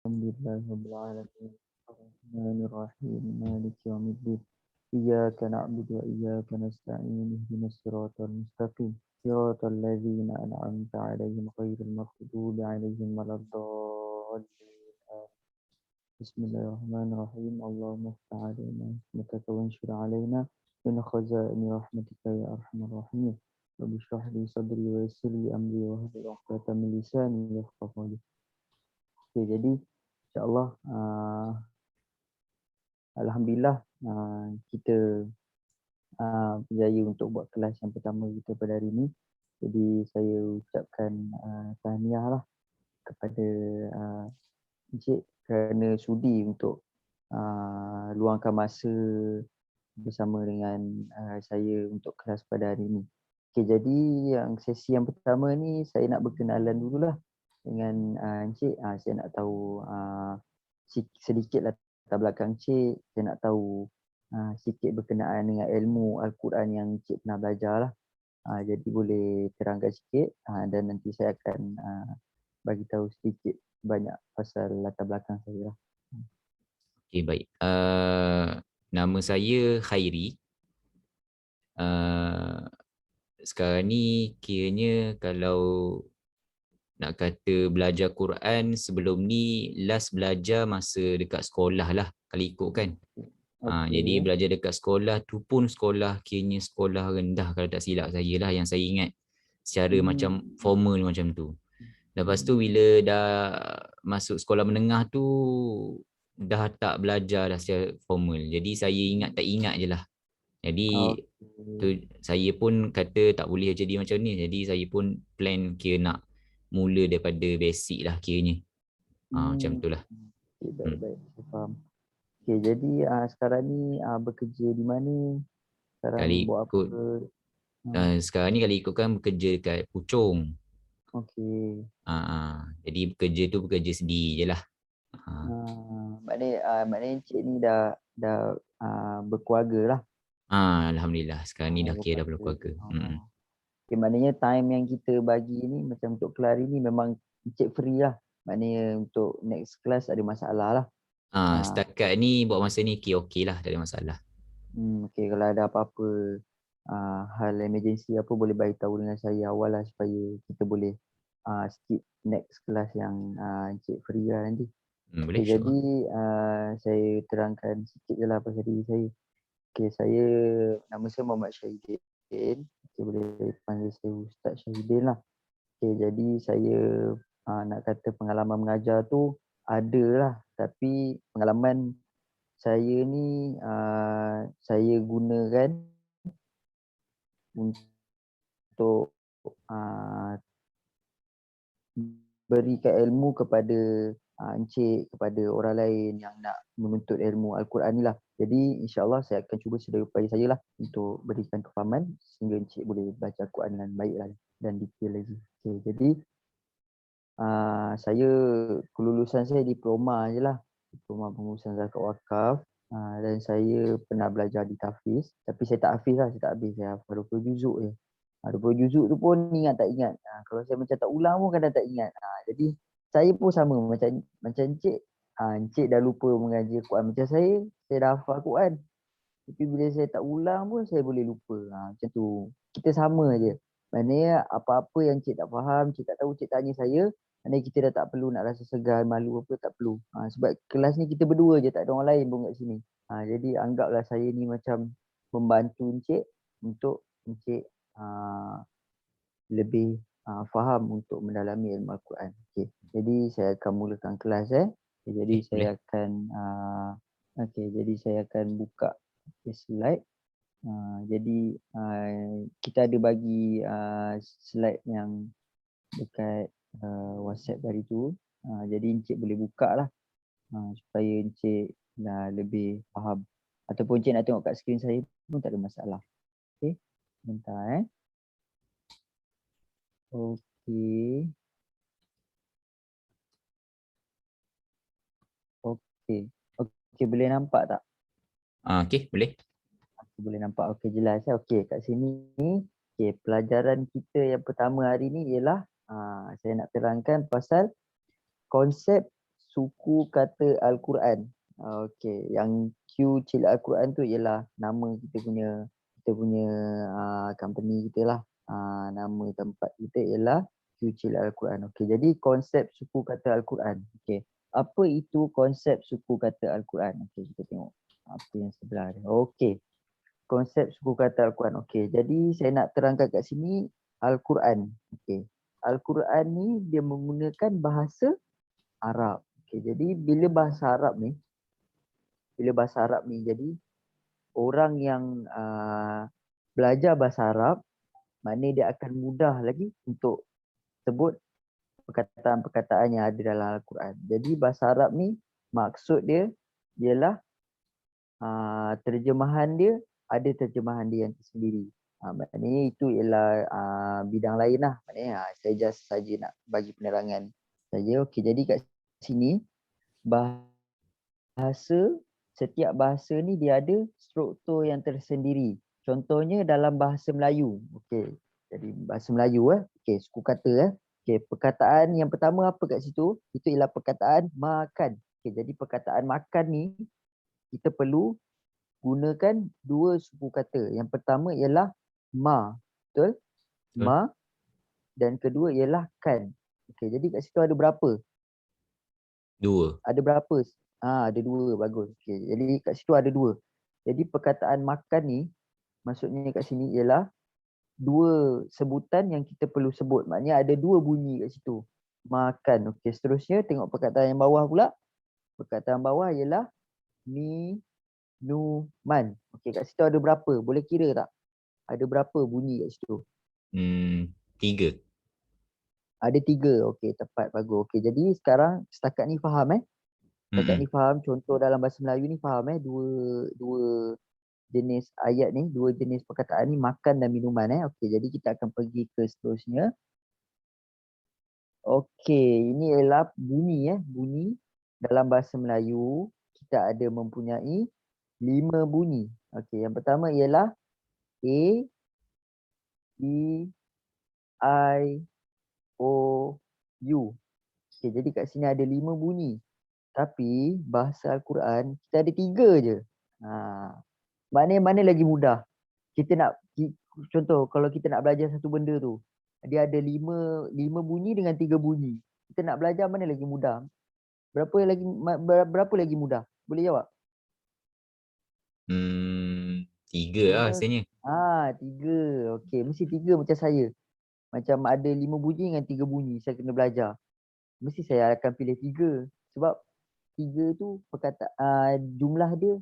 Alhamdulillah Rabbil Alamin. Ar-Rahmanir-Rahim. Maliki yaumiddin. Iyyaka na'budu wa iyyaka nasta'in. Ihdinas siratal mustaqim. Siratal ladzina an'amta 'alaihim ghairil maghdubi 'alaihim waladdallin. Bismillahirrahmanirrahim. Allahumma iftah 'alaina hikmataka wanshur 'alaina min khazaini rahmatika ya arhamar rahimin. Rabbi shrah li sadri wa yassir li amri wa hlul 'uqdatam min lisani yafqahu qawli. Okay, jadi insyaAllah Alhamdulillah kita berjaya untuk buat kelas yang pertama kita pada hari ini. Jadi saya ucapkan tahniah lah kepada Encik kerana sudi untuk luangkan masa bersama dengan saya untuk kelas pada hari ini. Okay, jadi sesi yang pertama ni saya nak berkenalan dululah dengan Encik. Saya nak tahu sedikit latar belakang Encik. Saya nak tahu sikit berkenaan dengan ilmu Al-Quran yang Encik pernah belajar lah. Jadi boleh terangkan sikit dan nanti saya akan bagi tahu sedikit banyak pasal latar belakang saya lah. Okay, baik. Nama saya Khairi. Sekarang ni kiranya kalau nak kata belajar Quran sebelum ni last belajar masa dekat sekolah lah kalau ikut kan. Jadi belajar dekat sekolah tu pun sekolah kiranya sekolah rendah kalau tak silap saya lah yang saya ingat secara macam formal macam tu. Lepas tu bila dah masuk sekolah menengah tu dah tak belajar dah secara formal. Jadi saya ingat tak ingat je lah. Jadi tu saya pun kata tak boleh jadi macam ni. Jadi saya pun plan kira nak mula daripada basic lah kiranya. Macam tu lah. Okay, baik-baik. Saya faham. Okay, jadi sekarang ni bekerja di mana? Sekarang Kali buat apa? ikut sekarang ni kalau ikutkan bekerja dekat Puchong. Okey. Jadi bekerja tu bekerja sendiri je lah. Maknanya Encik ni dah berkeluarga lah. Alhamdulillah sekarang ni dah kira dah berkeluarga. Okay, maknanya time yang kita bagi ni macam untuk kelas ni memang Encik free lah. Maknanya untuk next class ada masalah lah. Setakat ni buat masa ni okey lah, tak ada masalah. Okay, kalau ada apa-apa hal emergency apa boleh bagi tahu dengan saya awal lah supaya kita boleh skip next class yang Encik free lah nanti. Boleh, Okay, jadi saya terangkan sikit je lah pasal diri saya. Okay, saya nama saya Muhammad Syahidin. Okay, boleh panggil saya Ustaz Syahidin lah. Okay, jadi saya nak kata pengalaman mengajar tu ada lah. Tapi pengalaman saya ni saya gunakan untuk berikan ilmu kepada Encik, kepada orang lain yang nak menuntut ilmu Al-Quran ni lah. Jadi insyaAllah saya akan cuba sedaya upaya saya lah untuk berikan kefahaman sehingga Encik boleh baca Al-Quran dengan baik lah dan detail lagi. Okay, jadi saya kelulusan saya diploma je lah. Diploma pengurusan zakat wakaf. Dan saya pernah belajar di tahfiz. Tapi saya tak hafiz lah, saya tak habis. Saya hafal 20 juzuk je. 20 juzuk tu pun ingat tak ingat. Kalau saya macam tak ulang pun kadang tak ingat. Jadi saya pun sama macam Encik. Encik dah lupa mengaji Quran macam saya dah hafal Quran. Tapi bila saya tak ulang pun saya boleh lupa. Macam tu. Kita sama je. Maknanya apa-apa yang Encik tak faham, Encik tak tahu, Encik tanya saya. Maknanya kita dah tak perlu nak rasa segan, malu apa, tak perlu. Sebab kelas ni kita berdua je, tak ada orang lain pun kat sini. Jadi anggaplah saya ni macam membantu Encik untuk Encik lebih faham untuk mendalami ilmu Al-Quran. Okay. Jadi saya akan mulakan kelas. Jadi saya akan buka slide. Jadi kita ada bagi slide yang dekat WhatsApp tadi tu. Jadi Encik boleh buka lah supaya Encik dah lebih faham. Ataupun Encik nak tengok kat skrin saya pun tak ada masalah. Okay, bentar Okay. Okay, boleh nampak tak? Okay, boleh. Boleh nampak, okay, jelas. Okay, kat sini okay, pelajaran kita yang pertama hari ni ialah saya nak terangkan pasal konsep suku kata Al-Quran. Okey, yang Q Cil Al-Quran tu ialah nama kita punya company kita lah. Nama tempat kita ialah Q Cil Al-Quran. Okey, jadi konsep suku kata Al-Quran. Okey. Apa itu konsep suku kata Al-Quran? Okey, kita tengok apa yang sebelah ni. Okey. Konsep suku kata Al-Quran. Okey, jadi saya nak terangkan kat sini Al-Quran. Okey. Al-Quran ni dia menggunakan bahasa Arab. Okey, jadi bila bahasa Arab ni jadi orang yang belajar bahasa Arab, maknanya dia akan mudah lagi untuk sebut perkataan-perkataan yang ada dalam Al-Quran. Jadi bahasa Arab ni maksud dia ialah terjemahan dia ada terjemahan dia yang tersendiri. Maknanya itu ialah bidang lain lah. Maknanya saya just saja nak bagi penerangan saja. Okey, jadi kat sini setiap bahasa ni dia ada struktur yang tersendiri. Contohnya dalam bahasa Melayu. Okey. Jadi bahasa Melayu okey, suku kata Okey, perkataan yang pertama apa kat situ? Itu ialah perkataan makan. Okey, jadi perkataan makan ni kita perlu gunakan dua suku kata. Yang pertama ialah ma. Betul? Betul. Ma, dan kedua ialah kan. Okey, jadi kat situ ada berapa? 2. Ada berapa? Ada 2, bagus. Okey, jadi kat situ ada 2. Jadi perkataan makan ni maksudnya kat sini ialah 2 sebutan yang kita perlu sebut. Maknanya ada 2 bunyi kat situ. Makan. Okey, seterusnya tengok perkataan yang bawah pula. Perkataan bawah ialah minuman. Okey, kat situ ada berapa? Boleh kira tak? Ada berapa bunyi kat situ? 3. Ada 3. Okey, tepat, bagus. Okey, jadi sekarang setakat ni faham Setakat ni faham, contoh dalam bahasa Melayu ni faham dua jenis ayat ni, 2 jenis perkataan ni, makan dan minuman Okey, jadi kita akan pergi ke seterusnya. Okey, ini ialah bunyi bunyi dalam bahasa Melayu kita ada mempunyai 5 bunyi. Okey, yang pertama ialah A, E, I, O, U. Okey, jadi kat sini ada 5 bunyi. Tapi bahasa Al-Quran kita ada 3 je. Mana lagi mudah? Contoh kalau kita nak belajar satu benda tu, dia ada 5 bunyi dengan 3 bunyi. Kita nak belajar mana lagi mudah? Berapa lagi mudah? Boleh jawab? 3 lah rasanya. 3. Okey, mesti 3 macam saya. Macam ada 5 bunyi dengan 3 bunyi saya kena belajar. Mesti saya akan pilih 3 sebab 3 tu jumlah dia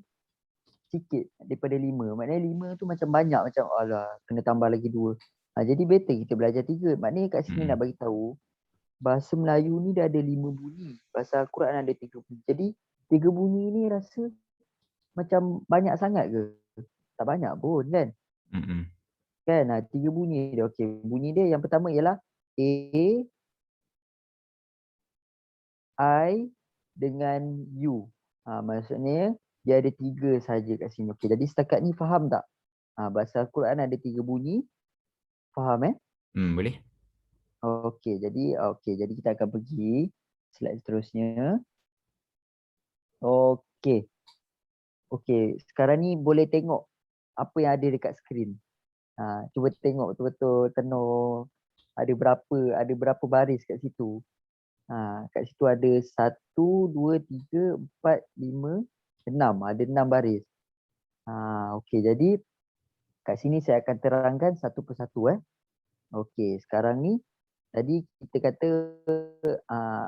sikit daripada 5. Maknanya 5 tu macam banyak, macam alah kena tambah lagi 2. Jadi better kita belajar 3. Maknanya kat sini nak bagi tahu bahasa Melayu ni dia ada 5 bunyi. Bahasa Al-Quran ada 3 bunyi. Jadi 3 bunyi ni rasa macam banyak sangat ke? Tak banyak pun kan? Kan 3 bunyi dia. Okey, bunyi dia yang pertama ialah A, I dengan U. Maksudnya dia ada 3 saja kat sini. Okey, jadi setakat ni faham tak? Bahasa Al-Quran ada 3 bunyi. Faham Boleh. Okey, jadi kita akan pergi slide seterusnya. Okey. Okey, sekarang ni boleh tengok apa yang ada dekat skrin. Cuba tengok betul-betul tenor ada berapa baris kat situ. Kat situ ada 1, 2, 3, 4, 5, 6. Ada 6 baris. Okey, jadi kat sini saya akan terangkan satu persatu Okey, sekarang ni tadi kita kata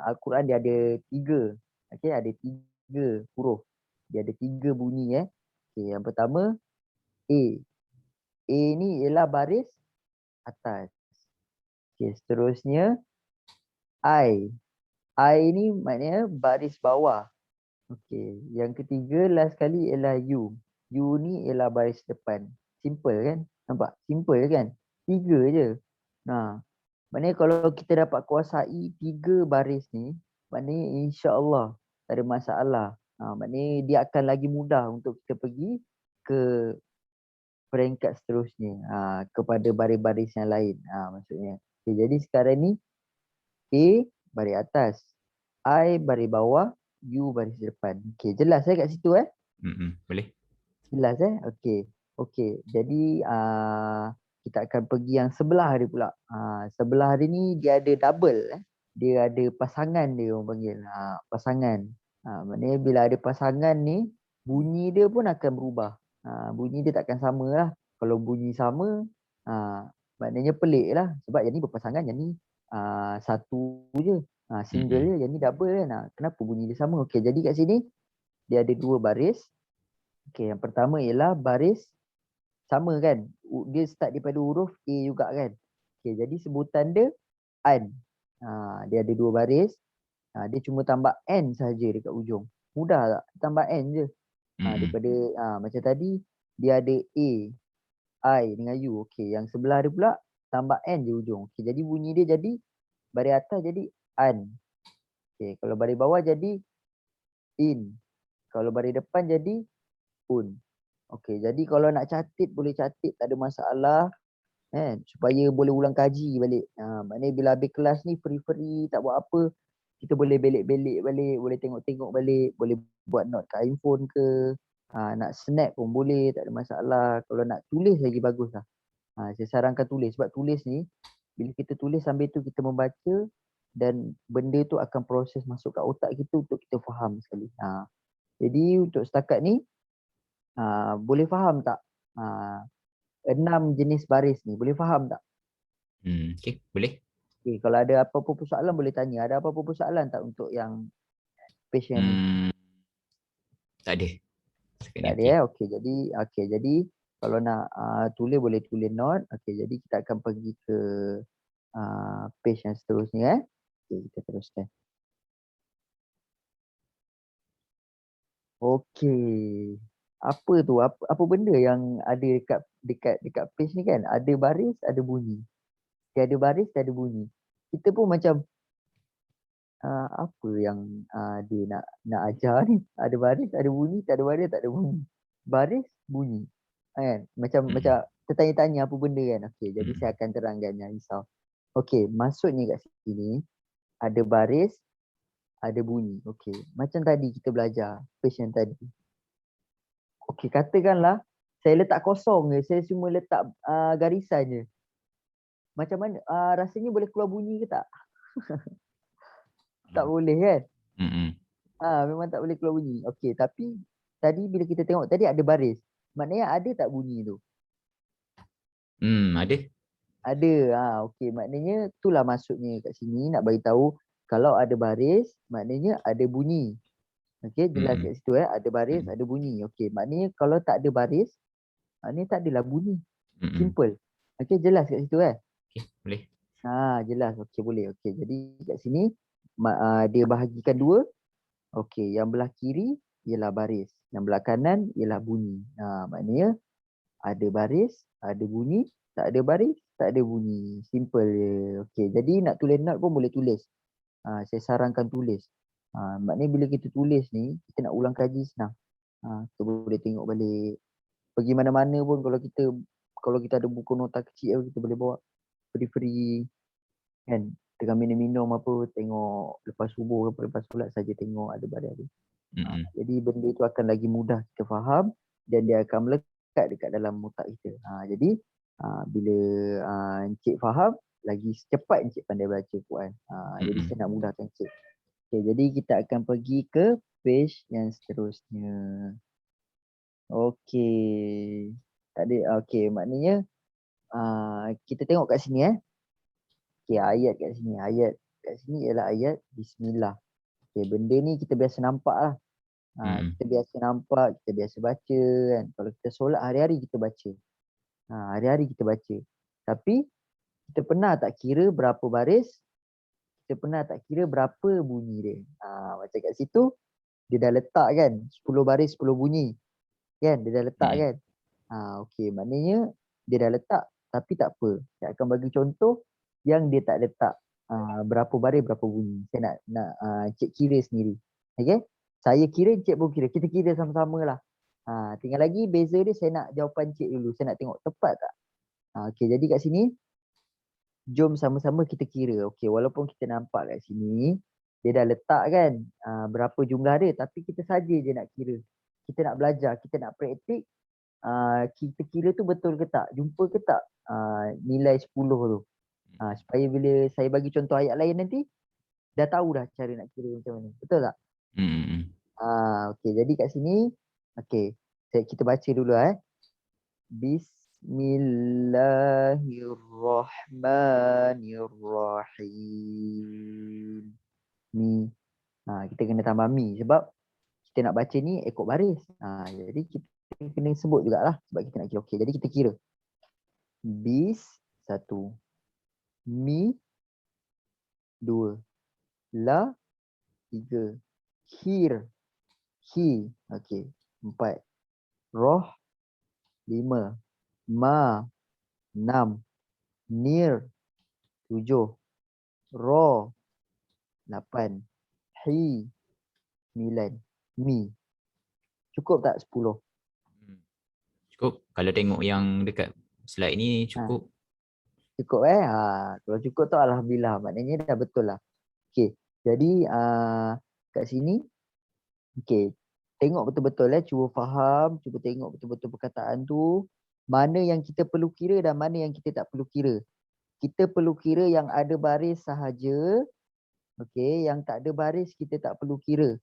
Al-Quran dia ada 3. Okey, ada 3 huruf. Dia ada 3 bunyi Okey, yang pertama A. A ni ialah baris atas. Okey, seterusnya I. I ni maknanya baris bawah. Okey, yang ketiga last kali ialah U. U ni ialah baris depan. Simple kan? Nampak? Simple kan? 3 je. Maknanya kalau kita dapat kuasai 3 baris ni, maknanya insya-Allah tak ada masalah. Maknanya dia akan lagi mudah untuk kita pergi ke peringkat seterusnya, kepada baris-baris yang lain. Maksudnya. Okay, jadi sekarang ni A baris atas, I baris bawah, you baris depan. Okey, jelas kat situ Boleh. Jelas Okey. Okey. Jadi kita akan pergi yang sebelah dia pula. Sebelah dia ni dia ada double Dia ada pasangan dia orang panggil. Pasangan. Maknanya bila ada pasangan ni bunyi dia pun akan berubah. Bunyi dia takkan sama lah. Kalau bunyi sama maknanya pelik lah. Sebab yang ni berpasangan, yang ni satu je. Single je, yang ni double kan. Kenapa bunyi dia sama? Okey, jadi kat sini dia ada dua baris. Okey, yang pertama ialah baris sama kan. Dia start daripada huruf A juga kan. Okey, jadi sebutan dia an. Dia ada dua baris. Dia cuma tambah N saja dekat ujung. Mudah tak? Tambah N je. Daripada macam tadi dia ada A, I dengan U. Okey, yang sebelah dia pula tambah N je ujung. Okey, jadi bunyi dia jadi baris atas jadi an. Okey, kalau baris bawah jadi in. Kalau baris depan jadi un. Okey, jadi kalau nak catat boleh catat, tak ada masalah kan, supaya boleh ulang kaji balik. Maknanya bila habis kelas ni free-free tak buat apa, kita boleh belik-belik balik, boleh tengok-tengok balik, boleh buat note kat handphone ke, nak snap pun boleh, tak ada masalah. Kalau nak tulis lagi bagus lah. Saya sarankan tulis, sebab tulis ni bila kita tulis sambil tu kita membaca dan benda tu akan proses masuk kat otak kita untuk kita faham sekali. Jadi untuk setakat ni boleh faham tak 6 jenis baris ni? Boleh faham tak? Okey, boleh. Okay, kalau ada apa-apa soalan boleh tanya. Ada apa-apa soalan tak untuk yang patient ni? Tak ada. Tak ada Okey, jadi kalau nak tulis boleh tulis note. Okey, jadi kita akan pergi ke page yang seterusnya Okey, kita teruskan. Okey. Apa tu? Apa benda yang ada dekat page ni kan? Ada baris, ada bunyi. Dia ada baris, dia ada bunyi. Kita pun macam apa yang dia nak ajar ni? Ada baris, ada bunyi, tak ada baris, tak ada bunyi. Baris, bunyi. Kan? Macam tertanya-tanya apa benda kan. Okey, jadi saya akan terangkan, jangan risau. Okey, maksudnya kat sini ada baris, ada bunyi. Okey, macam tadi kita belajar page yang tadi. Okey, katakanlah saya letak kosong je, saya cuma letak garisan je. Macam mana rasanya boleh keluar bunyi ke tak? Tak boleh kan? Memang tak boleh keluar bunyi. Okey, tapi tadi bila kita tengok tadi ada baris. Maknanya ada tak bunyi tu? Ada. Ada. Okey, maknanya itulah maksudnya kat sini nak bagi tahu kalau ada baris maknanya ada bunyi. Okey, jelas kat situ ada baris, ada bunyi. Okey, maknanya kalau tak ada baris maknanya tak adalah bunyi. Simple. Okey, jelas kat situ Okey, boleh. Jelas. Okey, boleh. Okey, jadi kat sini dia bahagikan dua. Okey, yang belah kiri ialah baris, yang belah kanan ialah bunyi. Maknanya ada baris, ada bunyi, tak ada baris, tak ada bunyi. Simple je. Okey, jadi nak tulis note pun boleh tulis. Saya sarankan tulis. Maknanya bila kita tulis ni, kita nak ulang kaji senang. Kita boleh tengok balik. Pergi mana-mana pun kalau kita ada buku nota kecil kita boleh bawa free-free kan. Tengah minum-minum apa, tengok lepas subuh ke lepas solat saja tengok ada baris. Jadi benda tu akan lagi mudah kita faham dan dia akan melekat dekat dalam otak kita. Jadi bila Encik faham, lagi secepat Encik pandai baca Quran. Jadi saya nak mudahkan Encik. Okay, jadi kita akan pergi ke page yang seterusnya. Okey. Tak ada. Okey, maknanya kita tengok kat sini Okey, ayat kat sini. Ayat kat sini ialah ayat Bismillah. Okey, benda ni kita biasa nampak lah. Kita biasa nampak, kita biasa baca kan. Kalau kita solat hari-hari kita baca. Hari-hari kita baca. Tapi kita pernah tak kira berapa baris, kita pernah tak kira berapa bunyi dia. Macam kat situ dia dah letak kan 10 baris 10 bunyi. Kan dia dah letak kan. Okey, maknanya dia dah letak tapi tak apa. Saya akan bagi contoh yang dia tak letak berapa baris berapa bunyi. Saya nak cek kira sendiri. Okey? Saya kira, Encik pun kira. Kita kira sama-sama lah. Tinggal lagi beza dia saya nak jawapan Encik dulu. Saya nak tengok tepat tak. Okey, jadi kat sini jom sama-sama kita kira. Okey, walaupun kita nampak kat sini dia dah letak kan berapa jumlah dia, tapi kita saja je nak kira. Kita nak belajar, kita nak praktik, kita kira tu betul ke tak, jumpa ke tak nilai 10 tu. Supaya bila saya bagi contoh ayat lain nanti, dah tahu dah cara nak kira macam mana. Betul tak? Okey, jadi kat sini, okey, kita baca dulu Bismillahirrahmanirrahim. Ni. Kita kena tambah mi sebab kita nak baca ni ikut baris. Jadi kita kena sebut jugalah sebab kita nak kira. Okey, jadi kita kira. Bis 1. Mi 2. La 3. Hir. Hi. Okey. 4. Roh 5. Ma 6. Nir 7. Ro 8. Hi 9. Mi. Cukup tak 10? Cukup. Kalau tengok yang dekat slide ni cukup. Cukup kalau cukup tu alhamdulillah, maknanya dah betul lah. Okey. Jadi kat sini tengok betul-betul cuba faham, cuba tengok betul-betul perkataan tu, mana yang kita perlu kira dan mana yang kita tak perlu kira. Kita perlu kira yang ada baris sahaja. Yang tak ada baris kita tak perlu kira.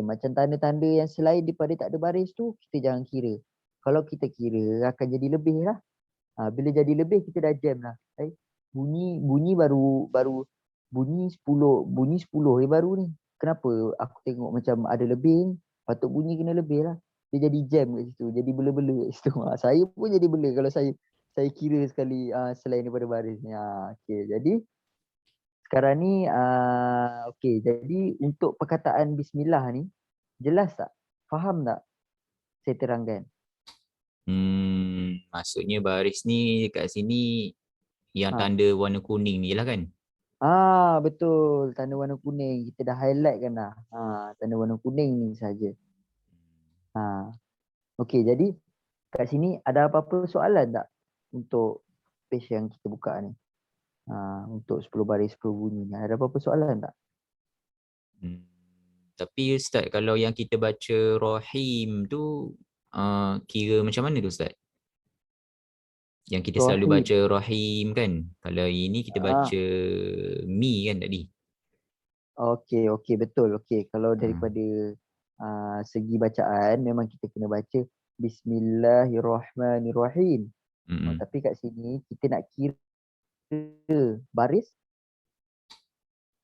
Macam tanda-tanda yang selain daripada tak ada baris tu, kita jangan kira. Kalau kita kira akan jadi lebih lah. Bila jadi lebih kita dah jam lah. Bunyi baru bunyi 10 baru ni. Kenapa aku tengok macam ada lebih ni? Patut bunyi kena lebih lah. Dia jadi jam kat situ, jadi bela-bela kat situ. Saya pun jadi bela kalau saya kira sekali selain daripada baris ni. Jadi sekarang ni jadi untuk perkataan bismillah ni jelas tak? Faham tak? Saya terangkan. Maksudnya baris ni dekat sini yang tanda warna kuning ni lah kan? Betul, tanda warna kuning. Kita dah highlight kan dah. Tanda warna kuning ni saja. Okey, jadi kat sini ada apa-apa soalan tak untuk page yang kita buka ni? Untuk 10 baris 10 bunyi ni. Ada apa-apa soalan tak? Tapi Ustaz, kalau yang kita baca Rahim tu kira macam mana tu Ustaz? Yang kita selalu baca Rahim kan? Kalau ini kita baca Mi kan tadi? Okey, betul. Okey, kalau daripada segi bacaan memang kita kena baca Bismillahirrahmanirrahim. Tapi kat sini kita nak kira baris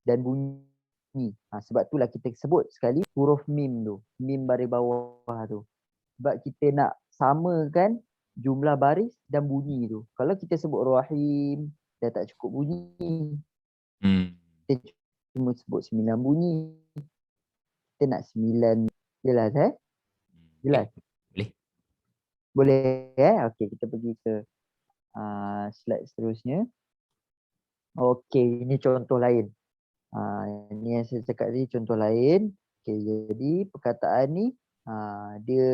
dan bunyi. Sebab itulah kita sebut sekali huruf mim tu. Mim baris bawah tu. Sebab kita nak samakan jumlah baris dan bunyi tu. Kalau kita sebut Rahim, dah tak cukup bunyi. Kita cuma sebut 9 bunyi. Kita nak 9. Jelas Jelas? Boleh Okey, kita pergi ke slide seterusnya. Okey, ini contoh lain. Ini yang saya cakap tadi contoh lain. Okey, jadi perkataan ni dia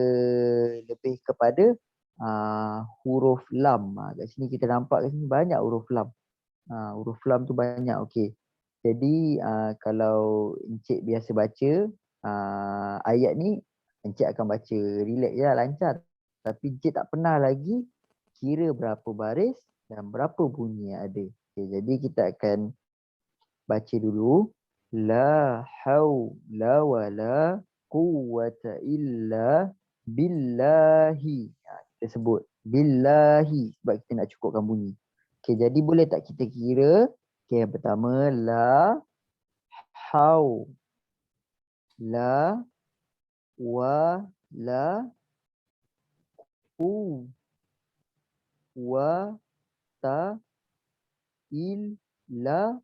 lebih kepada huruf lam. Kat sini kita nampak kat sini banyak huruf lam. Huruf lam tu banyak. Okey. Jadi kalau encik biasa baca ayat ni, encik akan baca relax je lah, lancar. Tapi encik tak pernah lagi kira berapa baris dan berapa bunyi yang ada. Okay, jadi kita akan baca dulu. La haula wala quwwata illa billahi. Kita sebut billahi sebab kita nak cukupkan bunyi. Okay, jadi boleh tak kita kira? Okay, yang pertama la hau la wa la u wa ta illa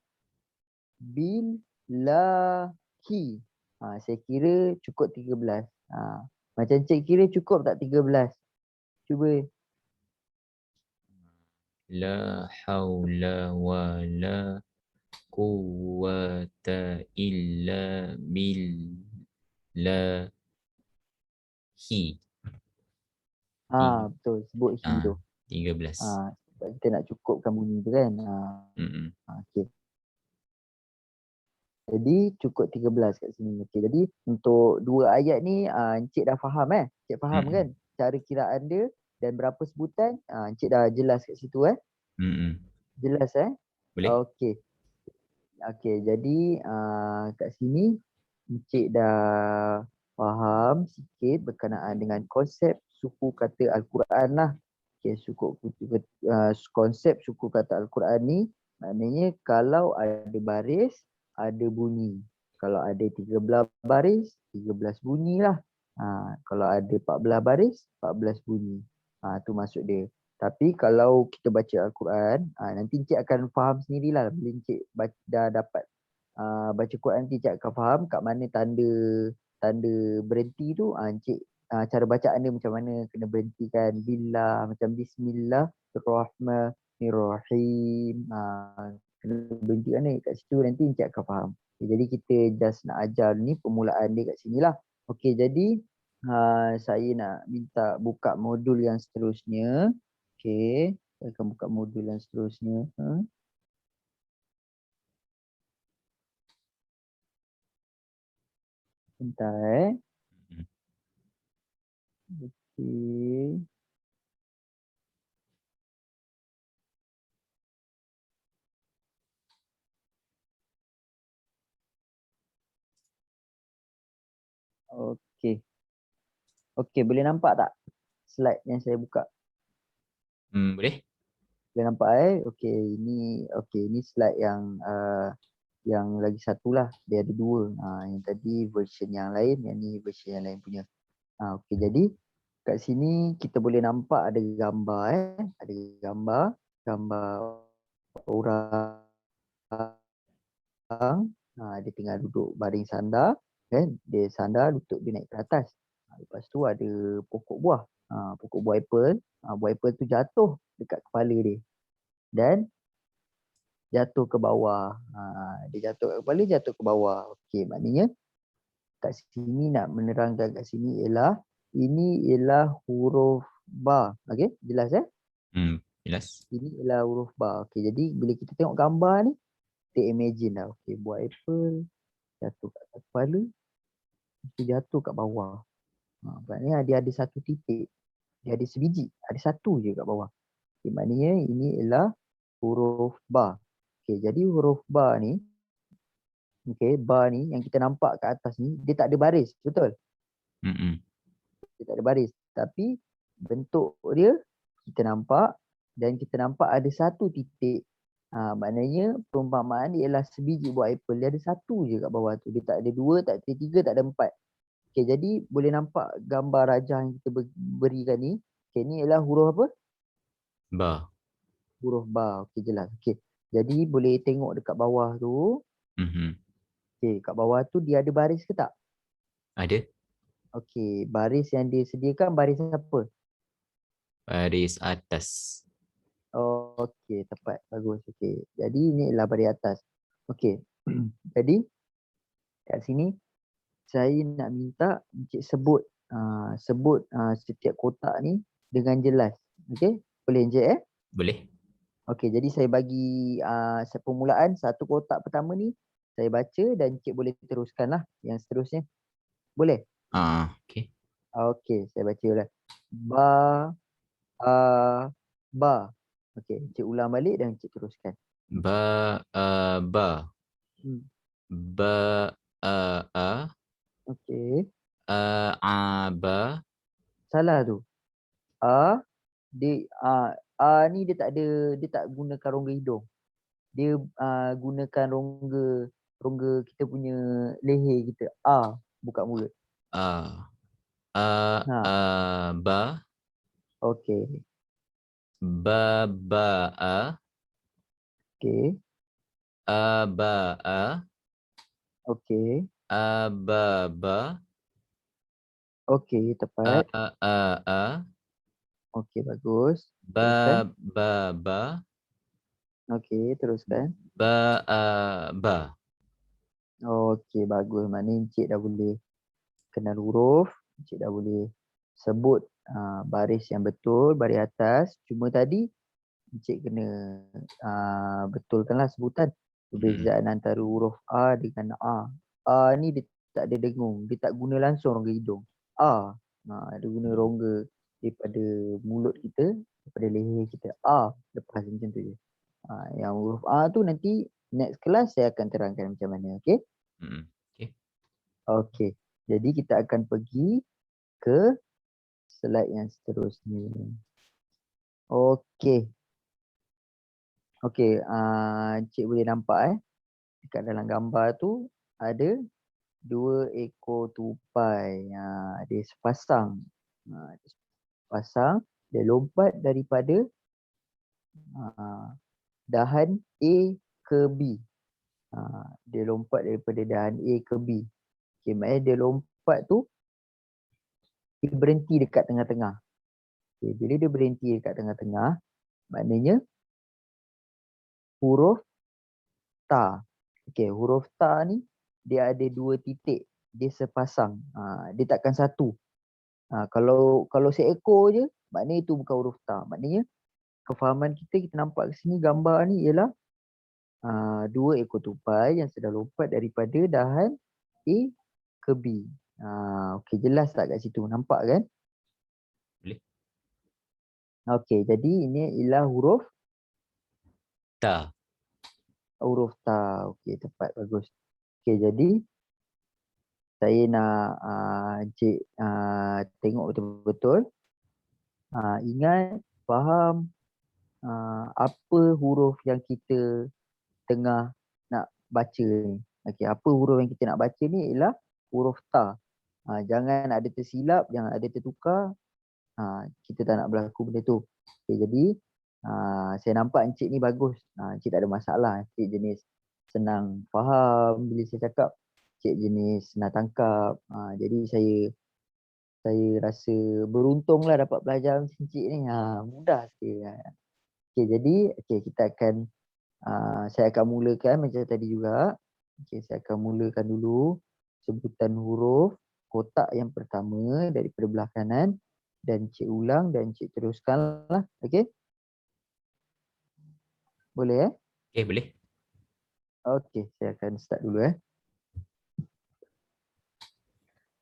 billahi. Saya kira cukup 13. Macam cik kira cukup tak 13? Cuba. La haula wa la quwwata illa billahi. Betul, sebut hi tu. 13. Sebab kita nak cukupkan bunyi tu kan. Okey. Jadi cukup 13 kat sini. Okey, jadi untuk dua ayat ni Encik dah faham Encik faham kan Mm-mm. cara kiraan dia dan berapa sebutan? Encik dah jelas kat situ Mm-mm. Jelas Boleh? Okey. Okey, jadi kat sini Encik dah faham sikit berkenaan dengan konsep suku kata Al-Quran lah. Okey, konsep suku kata Al-Quran ni maknanya kalau ada baris, ada bunyi. Kalau ada 13 baris, 13 bunyi lah. Kalau ada 14 baris, 14 bunyi. Tu maksud dia. Tapi kalau kita baca Al-Quran, nanti Encik akan faham sendirilah bila Encik dah dapat baca Quran, nanti Encik akan faham kat mana tanda tanda berhenti tu. Encik cara bacaan dia macam mana kena berhentikan billah, macam bismillahirrahmanirrahim. Kena berhentikan ni kat situ, nanti Encik akan faham. Okay, jadi kita just nak ajar ni permulaan dia kat sini lah. Okey, jadi saya nak minta buka modul yang seterusnya. Okey, saya akan buka modul yang seterusnya. Bentar Mm. Okey. Okey. Okey, boleh nampak tak slide yang saya buka? Boleh? Boleh nampak Okey, ini slide yang lagi satu lah. Dia ada dua. Yang tadi version yang lain, yang ni version yang lain punya. Okey, jadi kat sini kita boleh nampak ada gambar Ada gambar orang. Dia tengah duduk baring sandar kan. Dia sandar, lutut dia naik ke atas. Lepas tu ada pokok buah. Pokok buah apple. Buah apple tu jatuh dekat kepala dia dan jatuh ke bawah. Dia jatuh kat kepala, jatuh ke bawah. Okey, maknanya kat sini nak menerangkan kat sini ialah ini ialah huruf ba. Okey, jelas Jelas. Ini ialah huruf ba. Okey, jadi bila kita tengok gambar ni, kita imagine lah. Okey, buah apple jatuh kat atas kepala, lepas tu jatuh kat bawah. Maknanya dia ada satu titik. Dia ada sebiji. Ada satu je kat bawah. Okay, maknanya ini ialah huruf ba. Okay, jadi huruf ba ni, ba ni yang kita nampak kat atas ni, dia tak ada baris. Betul? Mm-mm. Dia tak ada baris. Tapi bentuk dia, kita nampak dan kita nampak ada satu titik. Maknanya perumpamaan dia ialah sebiji buah apple. Dia ada satu je kat bawah tu. Dia tak ada dua, tak ada tiga, tak ada empat. Okay, jadi boleh nampak gambar rajah yang kita berikan ni. Okay, ni ialah huruf apa? Ba. Huruf ba. Okay, jelas. Okay. Jadi boleh tengok dekat bawah tu. Mhm. Okay, kat bawah tu dia ada baris ke tak? Ada Okay, baris yang dia sediakan baris apa? baris atas. Oh, okay, tepat. Bagus. Okay. Jadi ni ialah baris atas. Okay. Jadi kat sini saya nak minta Encik sebut setiap kotak ni dengan jelas. Okay? Boleh Encik Boleh? Okey, jadi saya bagi permulaan satu kotak pertama ni saya baca dan Encik boleh teruskan lah yang seterusnya. Boleh? Okay. Okey, saya baca lah. Ba, a, ba. Okey, Encik ulang balik dan Encik teruskan. Ba. Hmm. Ba, a. Okey, Ba. salah tu. A, A ni dia tak gunakan rongga hidung. Dia gunakan rongga kita punya leher kita. A, buka mulut. A. Ha, Ba. okey. A. Okey. Ba. Okey. Ba. Okey, tepat. A. Okey, bagus. Teruskan. Ba. Okey, teruskan. Ba. Okey, bagus. Maknanya Encik dah boleh kenal huruf. Encik dah boleh sebut baris yang betul, baris atas. Cuma tadi Encik kena betulkanlah sebutan. Perbezaan antara huruf A dengan A. A ni dia tak ada dengung. Dia tak guna langsung rongga hidung. A. Dia guna rongga daripada mulut kita, daripada leher kita. A. Lepas macam tu je. Yang huruf A tu nanti next class saya akan terangkan macam mana. Okay? Okay. Okay. Jadi kita akan pergi ke slide yang seterusnya. Okay. Okay. Encik boleh nampak dekat dalam gambar tu ada 2 ekor tupai. Dia sepasang. Dia sepasang. Dia lompat daripada dahan A ke B. Dia lompat daripada dahan A ke B. Okay, maknanya dia lompat tu dia berhenti dekat tengah-tengah. Okay, bila dia berhenti dekat tengah-tengah, maknanya huruf ta. Okay, huruf ta ni dia ada 2 titik. Dia sepasang. Dia takkan satu. Kalau seekor je, maknanya itu bukan huruf ta. Maknanya kefahaman kita nampak ke sini gambar ni ialah 2 ekor tupai yang sedang lompat daripada dahan A ke B. Okey, jelas tak kat situ? Nampak kan? Boleh. Okey, jadi ini ialah huruf Ta. Okey, tepat, bagus. Okey, jadi saya nak Encik tengok betul-betul. Ingat, faham apa huruf yang kita tengah nak baca ni. Okey, apa huruf yang kita nak baca ni ialah huruf ta. Jangan ada tersilap, jangan ada tertukar. Kita tak nak berlaku benda tu. Okay, jadi saya nampak Encik ni bagus. Encik tak ada masalah. Encik jenis senang faham bila saya cakap. Encik jenis senang tangkap. Jadi saya rasa beruntung lah dapat belajar macam Encik ni. Mudah sikit. Okay, jadi kita akan saya akan mulakan macam tadi juga. Okay, saya akan mulakan dulu sebutan huruf kotak yang pertama daripada belah kanan dan Encik ulang dan Encik teruskan lah. Okay? Boleh Okay, boleh. Okay, saya akan start dulu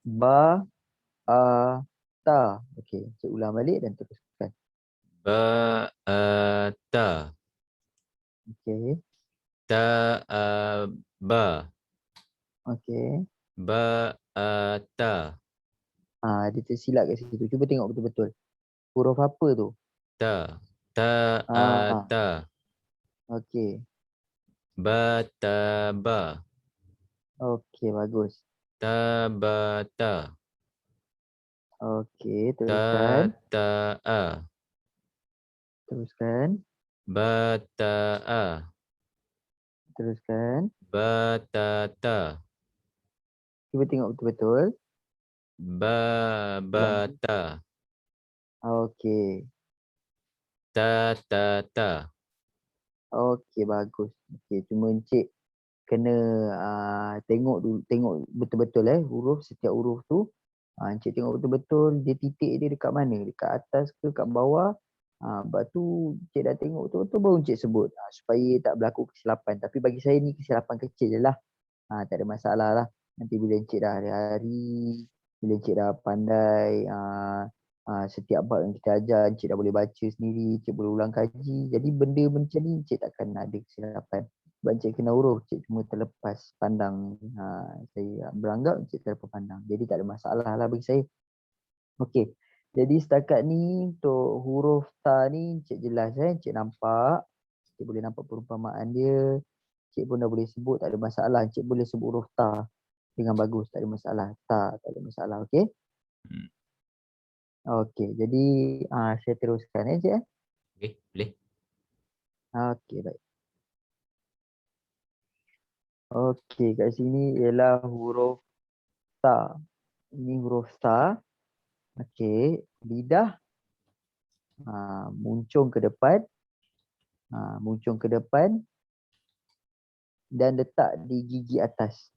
Ba, a, ta. Okay, Encik ulang balik dan teruskan. Ba, ta. Okay. Ta, ba. Okay. Ba, ta. Dia tersilap kat situ. Cuba tengok betul-betul. Huruf apa tu? Ta. Ta, Ah, ta. okay. Ba, ta, ba. Okay, bagus. Ta, ba, ta. Okay, Ta, teruskan. ta, a. Teruskan. Ba, ta, a. Teruskan. Ba, ta, ta. Cuba tengok betul-betul. Ba, ba, Ulang. ta. Okay. Ta, ta, ta. Okay, bagus. Okay, cuma Encik kena tengok dulu, tengok betul-betul huruf, setiap huruf tu. Encik tengok betul-betul dia titik dia dekat mana, dekat atas ke kat bawah. Lepas tu Encik dah tengok betul-betul baru Encik sebut supaya tak berlaku kesilapan. Tapi bagi saya ni kesilapan kecil je lah. Tak ada masalah lah. Nanti bila Encik dah hari-hari, bila Encik dah pandai setiap bab yang kita ajar, Encik dah boleh baca sendiri, Encik boleh ulang kaji. Jadi benda macam ni Encik takkan ada kesilapan. Sebab Encik kena huruf, Encik cuma terlepas pandang. Saya beranggap Encik terlepas pandang. Jadi tak ada masalah lah bagi saya. Okey. Jadi setakat ni untuk huruf ta ni Encik jelas Encik nampak. Encik boleh nampak perumpamaan dia. Encik pun dah boleh sebut, tak ada masalah. Encik boleh sebut huruf ta dengan bagus, tak ada masalah. Ta, tak ada masalah. Okey. Okey, jadi saya teruskan Encik Okay, boleh. Okey, baik. Okey, kat sini ialah huruf ta. Ini huruf ta. Okey, lidah muncung ke depan. Muncung ke depan dan letak di gigi atas.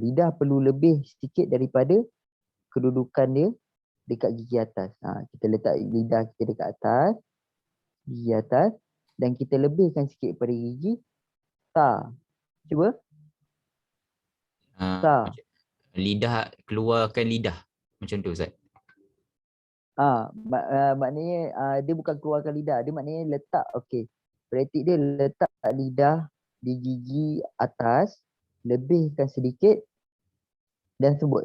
Lidah perlu lebih sedikit daripada kedudukan dia dekat gigi atas. Kita letak lidah kita dekat atas, gigi atas, dan kita lebihkan sikit pada gigi Ta. Cuba. Ta. Macam lidah, keluarkan lidah. Macam tu Ustaz. Maknanya dia bukan keluarkan lidah. Dia maknanya letak. Okey. Praktik dia letak lidah di gigi atas. Lebihkan sedikit. Dan sebut.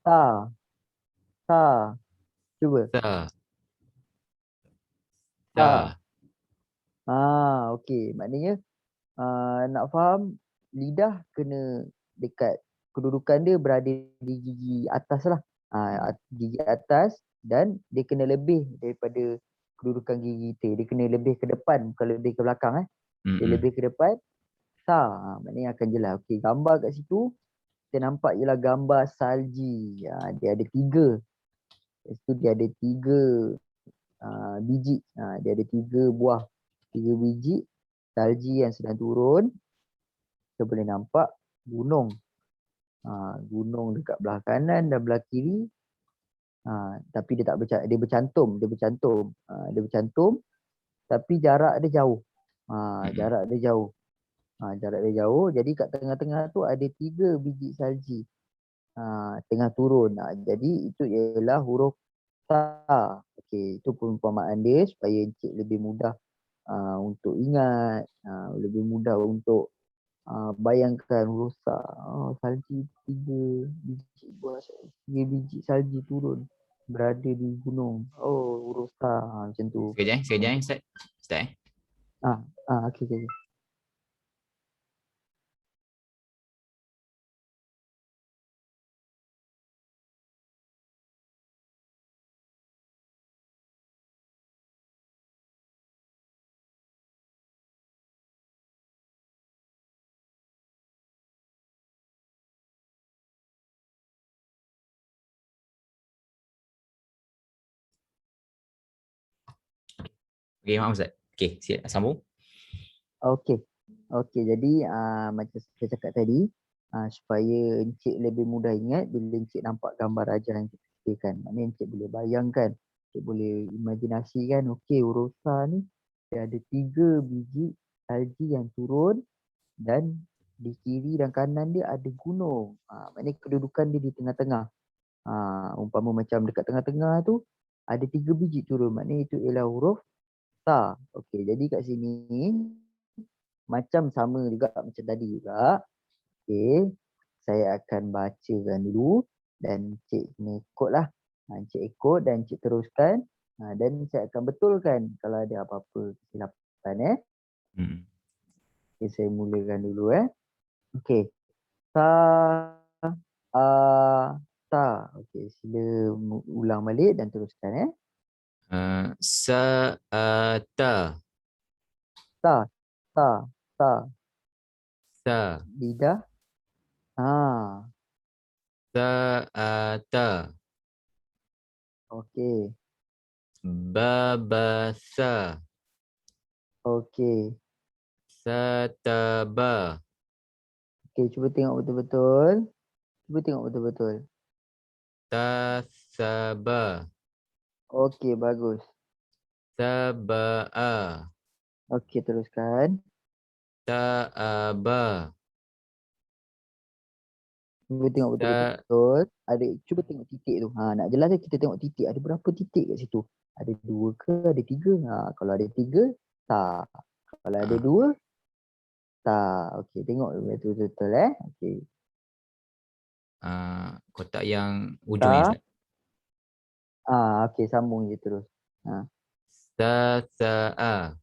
Ta. Ta. Cuba. Ta. Ta. Ta. Okey. Maknanya nak faham lidah kena dekat kedudukan dia berada di gigi atas lah. Gigi atas dan dia kena lebih daripada kedudukan gigi kita. Dia kena lebih ke depan bukan lebih ke belakang. Dia lebih ke depan. Maknanya akan jelas. Okey, gambar kat situ kita nampak ialah gambar salji. Dia ada 3. Lepas tu dia ada 3 biji. Dia ada 3 buah. 3 biji salji yang sedang turun. Kita boleh nampak gunung. Gunung dekat belah kanan dan belah kiri. Tapi dia tak dia bercantum. Dia bercantum tapi jarak dia jauh. Jarak dia jauh. Jarak dia jauh. Jadi kat tengah-tengah tu ada 3 biji salji. Tengah turun. Jadi itu ialah huruf ta. Okey, itu perumpamaan dia supaya encik lebih mudah untuk ingat, lebih mudah untuk bayangkan huruf ta. Salji 3 biji buah, 3 biji salji turun berada di gunung. Huruf ta. Macam tu. Sekejap Ustaz. Ustaz Okey. Okey, maaf Ustaz. Okey, siap sambung. Okey, jadi macam saya cakap tadi, supaya encik lebih mudah ingat bila encik nampak gambar rajah yang kita sediakan. Maknanya encik boleh bayangkan, encik boleh imajinasikan, okey, huruf ta ni dia ada 3 biji salji yang turun dan di kiri dan kanan dia ada gunung. Maknanya kedudukan dia di tengah-tengah. Umpama macam dekat tengah-tengah tu ada 3 biji turun. Maknanya itu ialah huruf ta. Okey, jadi kat sini macam sama juga macam tadi juga. Okey, saya akan bacakan dulu dan encik kena ikutlah. Encik ikut dan encik teruskan. Dan saya akan betulkan kalau ada apa-apa kesilapan. Okay, saya mulakan dulu. Okey. Ta, a, ta. Okey, sila ulang balik dan teruskan. Sa-ta. Ta, ta, ta. Sa. Lidah. Sa-ta. Okey. Babasa. Okey. Sataba. Okey, cuba tengok betul-betul. Cuba tengok betul-betul. Tasaba. Okey, bagus. Taba'a. Okey, teruskan. Ta'aba. Cuba tengok betul-betul. Cuba tengok titik tu. Nak jelas kita tengok titik. Ada berapa titik kat situ? Ada 2 ke ada 3? Kalau ada 3, tak. Kalau ada 2, tak. Okey, tengok betul-betul. Okey. Kotak yang ujung ni Ta. Ustaz. Okey, sambung je terus. Sasa'a.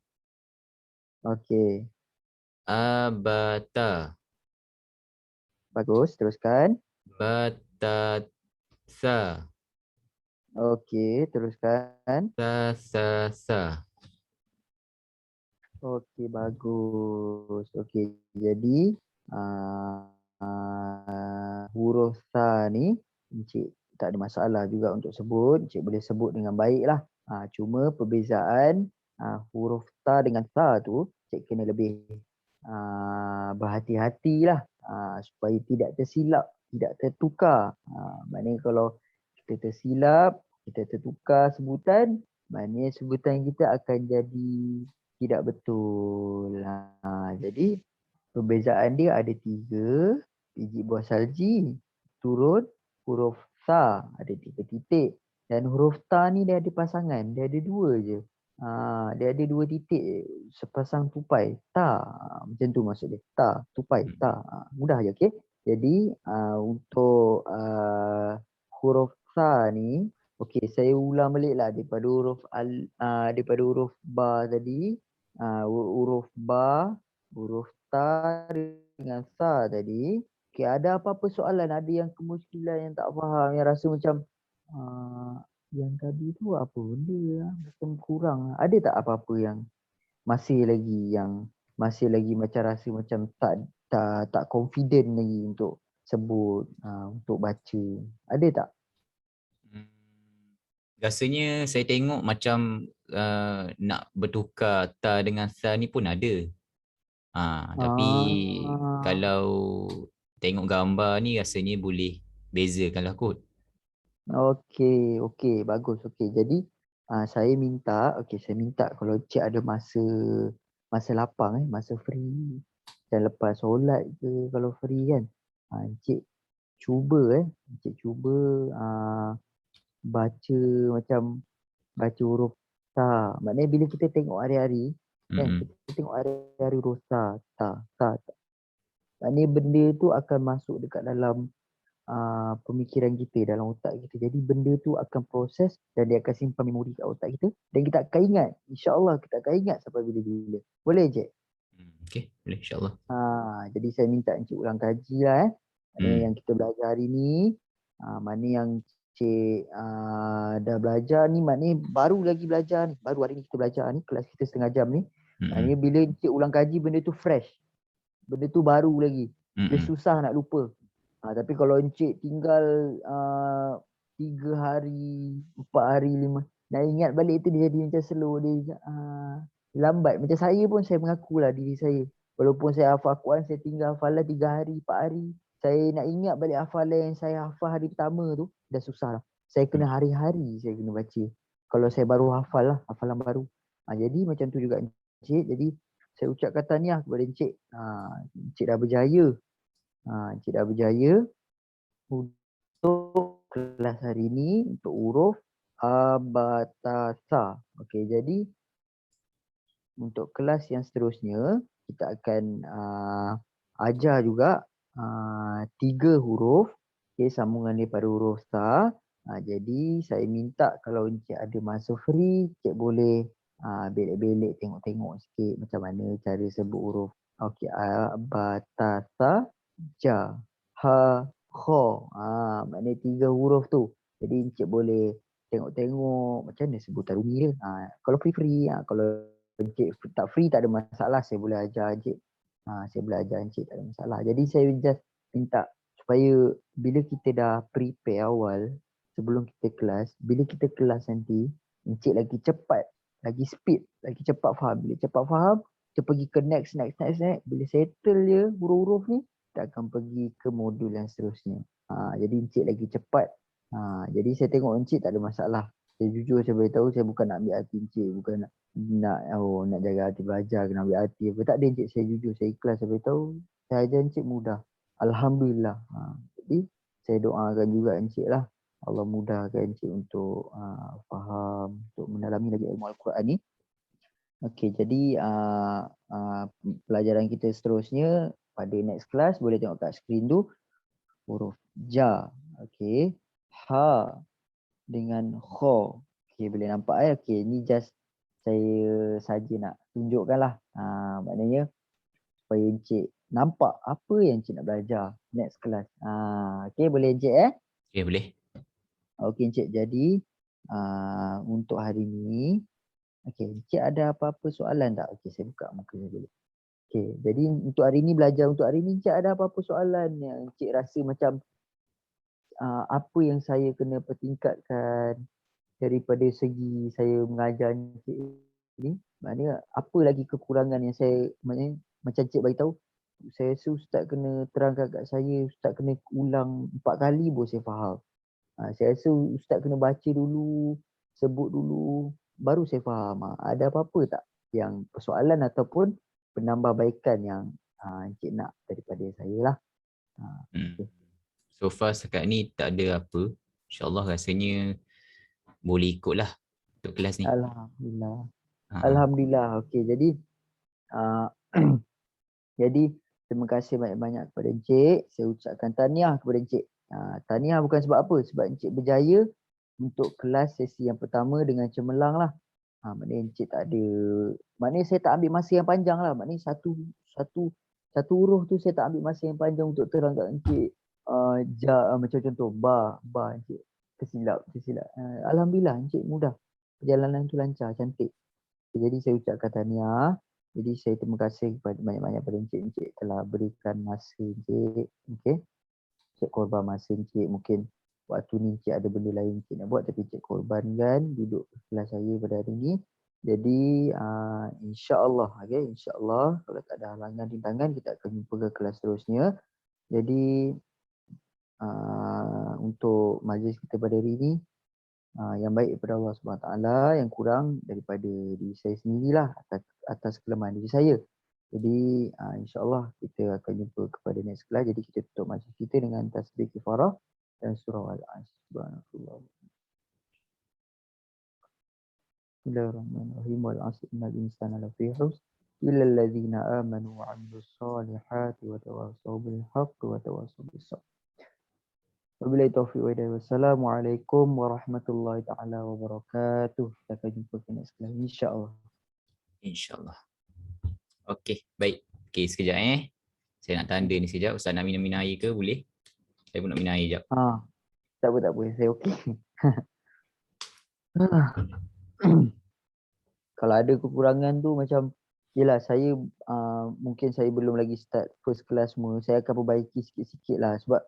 Okey, Abata. bagus. Teruskan. Batasa. Okey, teruskan. Sasasa. Okey, bagus. Okey, jadi huruf ta ni encik tak ada masalah juga untuk sebut. Encik boleh sebut dengan baik lah. Cuma perbezaan huruf ta dengan ta tu encik kena lebih berhati-hati lah supaya tidak tersilap, tidak tertukar. Maknanya kalau kita tersilap, kita tertukar sebutan, maknanya sebutan kita akan jadi tidak betul. Jadi Perbezaan dia ada 3 biji buah salji. Turun huruf sa ada 3 titik. Dan huruf ta ni dia ada pasangan. Dia ada 2 je. Dia ada 2 titik sepasang tupai. Ta. Macam tu maksud dia. Ta. Tupai. Ta. Mudah je. Okay. Jadi untuk huruf sa ni. Okay, saya ulang balik lah daripada huruf ba tadi. Huruf ba, huruf ta dengan sa tadi. Okay, ada apa-apa soalan? Ada yang kemuskilan, yang tak faham, yang rasa macam yang tadi tu apa benda lah, macam kurang. Ada tak apa-apa yang masih lagi macam rasa macam tak confident lagi untuk sebut, untuk baca? Ada tak? Rasanya saya tengok macam nak bertukar ta dengan sa ni pun ada. Tapi Ah, kalau tengok gambar ni rasanya boleh bezakan lah kot. okey, bagus. Okey, jadi saya minta kalau cik ada masa lapang, masa free dan lepas solat ke kalau free kan. Encik cuba baca macam baca huruf ta. Maknanya bila kita tengok hari-hari kan, Mm-mm. kita tengok hari-hari huruf ta. Maknanya benda tu akan masuk dekat dalam pemikiran kita, dalam otak kita. Jadi benda tu akan proses dan dia akan simpan memori kat otak kita dan kita akan ingat. InsyaAllah kita akan ingat sampai bila-bila. Boleh je? Okay, boleh insyaAllah. Jadi saya minta Encik ulang kaji lah. Maknanya Hmm. yang kita belajar hari ni, mana yang Encik dah belajar ni, maknanya baru lagi belajar ni. Baru hari ni kita belajar ni, kelas kita setengah jam ni. Maknanya Mm-mm. bila Encik ulang kaji, benda tu fresh. Benda tu baru lagi. Dia Mm-mm. susah nak lupa. Tapi kalau Encik tinggal 3 hari, 4 hari, 5, nak ingat balik tu dia jadi macam slow. Dia lambat. Macam saya pun saya mengakulah diri saya. Walaupun saya hafal Quran, saya tinggal hafalan 3 hari, 4 hari. Saya nak ingat balik hafalan yang saya hafal hari pertama tu, dah susah lah. Saya kena hari-hari saya kena baca. Kalau saya baru hafal lah, hafalan baru. Jadi macam tu juga Encik. Jadi saya ucapkan tahniah kepada Encik. Encik dah berjaya. Encik dah berjaya untuk kelas hari ni untuk huruf Abatasa. Okey, jadi untuk kelas yang seterusnya kita akan ajar juga 3 huruf, okey, sambungan daripada huruf sa. Jadi saya minta kalau Encik ada masa free, Encik boleh belek-belek tengok-tengok sikit macam mana cara sebut huruf. Okey, Abatasa, ja, ha, kha. Maknanya 3 huruf tu. Jadi Encik boleh tengok-tengok macam mana sebutan rumi dia. Kalau free-free, kalau Encik tak free tak ada masalah, saya boleh ajar Encik. Saya boleh ajar Encik, tak ada masalah. Jadi saya just minta supaya bila kita dah prepare awal sebelum kita kelas, bila kita kelas nanti Encik lagi cepat, lagi speed, lagi cepat faham. Bila cepat faham, kita pergi ke next. Bila settle je huruf-huruf ni, kita akan pergi ke modul yang seterusnya. Jadi Encik lagi cepat. Jadi saya tengok Encik tak ada masalah. Saya jujur saya beritahu, saya bukan nak ambil hati Encik, bukan nak jaga hati belajar, kena ambil hati apa. Tak ada Encik, saya jujur, saya ikhlas, saya beritahu. Saya ajar Encik mudah. Alhamdulillah. Jadi saya doakan juga Encik lah. Allah mudahkan Encik untuk faham, untuk mendalami lagi ilmu Al-Quran ni. Okey, jadi pelajaran kita seterusnya pada next class, boleh tengok kat skrin tu, huruf ja. Okey. Ha dengan kha. Okey, boleh nampak Okey, ni just saya saja nak tunjukkan lah. Maknanya supaya Encik nampak apa yang Encik nak belajar next class. Okey, boleh Encik Okay, boleh. Okey Encik, jadi untuk hari ni, okey, Encik ada apa-apa soalan tak? Okey, saya buka muka saya dulu. Okey, jadi untuk hari ni belajar untuk hari ni, Encik ada apa-apa soalan yang Encik rasa macam apa yang saya kena pertingkatkan daripada segi saya mengajar Encik ni? Maknanya apa lagi kekurangan yang saya, maknanya macam Encik bagi tahu, saya rasa Ustaz kena terangkan kat saya, Ustaz kena ulang 4 kali baru saya faham. Saya rasa Ustaz kena baca dulu, sebut dulu, baru saya faham. Ada apa-apa tak yang persoalan ataupun penambahbaikan yang Encik nak daripada saya lah. Okay. So far setakat ni tak ada apa. InsyaAllah rasanya boleh ikut lah untuk kelas ni. Alhamdulillah. Ha. Alhamdulillah. Okey, jadi uh, jadi terima kasih banyak-banyak kepada Encik. Saya ucapkan tahniah kepada Encik. Tahniah bukan sebab apa? Sebab Encik berjaya untuk kelas sesi yang pertama dengan cemerlang lah. Maknanya Encik tak ada, maknanya saya tak ambil masa yang panjang lah. Maknanya satu huruf tu saya tak ambil masa yang panjang untuk terang kat Encik. Macam contoh ba Encik tersilap. Alhamdulillah Encik mudah. Perjalanan tu lancar, cantik. Jadi saya ucapkan tahniah. Jadi saya terima kasih kepada banyak-banyak pada Encik telah berikan masa Encik. Okay. Encik korban masa Encik. Mungkin waktu ni Encik ada benda lain Encik nak buat tapi Encik korbankan duduk kelas saya pada hari ni. Jadi insya-Allah, okay, insya-Allah kalau tak ada halangan rintangan kita akan jumpa ke kelas seterusnya. Jadi untuk majlis kita pada hari ini, yang baik daripada Allah SWT, yang kurang daripada diri saya sendirilah atas kelemahan diri saya. Jadi insya-Allah kita akan jumpa kepada next kelas. Jadi kita tutup majlis kita dengan tasbih kifarah dan surah Al-Asr. Subhanallah. Bismillahirrahmanirrahim. Wal 'asri innal insana lafi khusr illa alladhina amanu wa 'amilus solihati wa tawassaw bil haqqi wa tawassaw bis sabr. Wabillahi taufiq wa hidayah. Wassalamualaikum warahmatullahi taala wabarakatuh. Kita akan jumpa ke next class insya-Allah. InsyaAllah. Okey, baik. Okey, sekejap Saya nak tanda ni sekejap. Ustaz nak minum air ke? Boleh? Saya pun nak minum air sekejap. Tak apa. Saya okey. Kalau ada kekurangan tu macam yelah saya mungkin saya belum lagi start first class semua. Saya akan perbaiki sikit-sikit lah sebab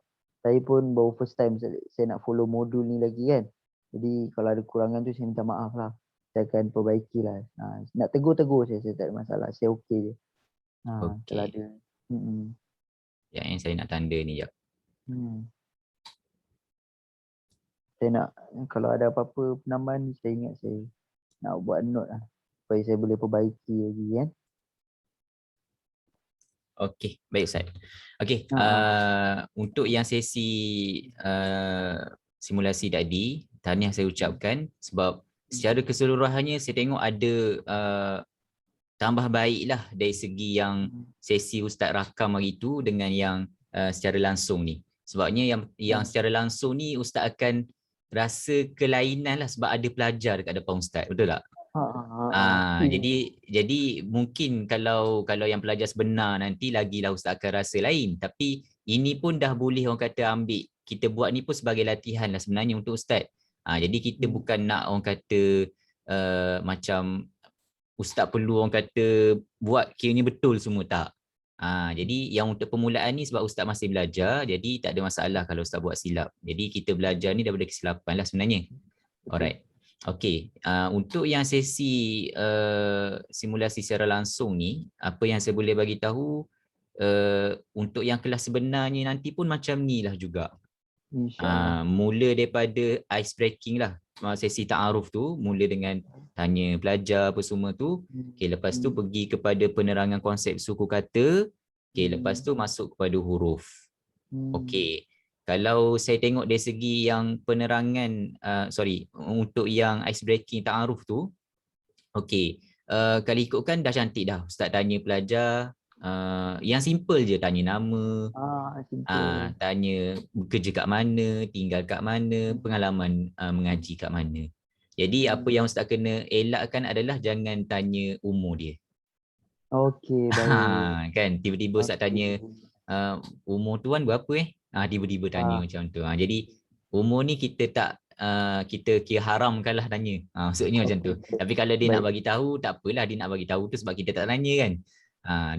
saya pun baru first time saya nak follow modul ni lagi kan. Jadi kalau ada kekurangan tu saya minta maaf lah. Saya akan perbaiki lah. Nak tegur saya tak ada masalah. Saya okey je. Okey. Kalau ada. Yang saya nak tanda ni sekejap. Saya nak, kalau ada apa-apa penambahan saya ingat saya nak buat note lah. Supaya saya boleh perbaiki lagi kan. Okey, baik Ustaz. Okey, untuk yang sesi simulasi tadi, tahniah saya ucapkan sebab secara keseluruhannya saya tengok ada tambah baiklah dari segi yang sesi Ustaz rakam hari tu dengan yang secara langsung ni. Sebabnya yang secara langsung ni Ustaz akan rasa kelainan lah sebab ada pelajar dekat depan Ustaz, betul tak? Jadi mungkin kalau yang pelajar sebenar nanti lagilah Ustaz akan rasa lain, tapi ini pun dah boleh orang kata ambil, kita buat ni pun sebagai latihan lah sebenarnya untuk Ustaz. Jadi kita bukan nak orang kata macam Ustaz perlu orang kata buat kiranya betul semua, tak. Jadi yang untuk permulaan ni sebab Ustaz masih belajar, jadi tak ada masalah kalau Ustaz buat silap. Jadi kita belajar ni daripada kesilapan lah sebenarnya. Alright. Okey, untuk yang sesi simulasi secara langsung ni, apa yang saya boleh bagi tahu untuk yang kelas sebenarnya nanti pun macam ni lah juga. Mula daripada ice breaking lah, sesi ta'aruf tu, mula dengan tanya pelajar apa semua tu. Okey, lepas tu pergi kepada penerangan konsep suku kata. Okey, lepas tu masuk kepada huruf. Okey. Kalau saya tengok dari segi yang penerangan, untuk yang ice breaking ta'aruf tu, okey, kalau ikutkan dah cantik dah. Ustaz tanya pelajar, yang simple je, tanya nama, tanya bekerja kat mana, tinggal kat mana, pengalaman mengaji kat mana. Jadi apa yang Ustaz kena elakkan adalah jangan tanya umur dia. Okey, baik. Kan, tiba-tiba Ustaz tanya, umur tuan berapa tiba-tiba tanya macam tu. Jadi umur ni kita tak kita kira haramkanlah tanya. Maksudnya macam tu. Tapi kalau dia nak bagi tahu, tak apalah, dia nak bagi tahu tu sebab kita tak tanya kan.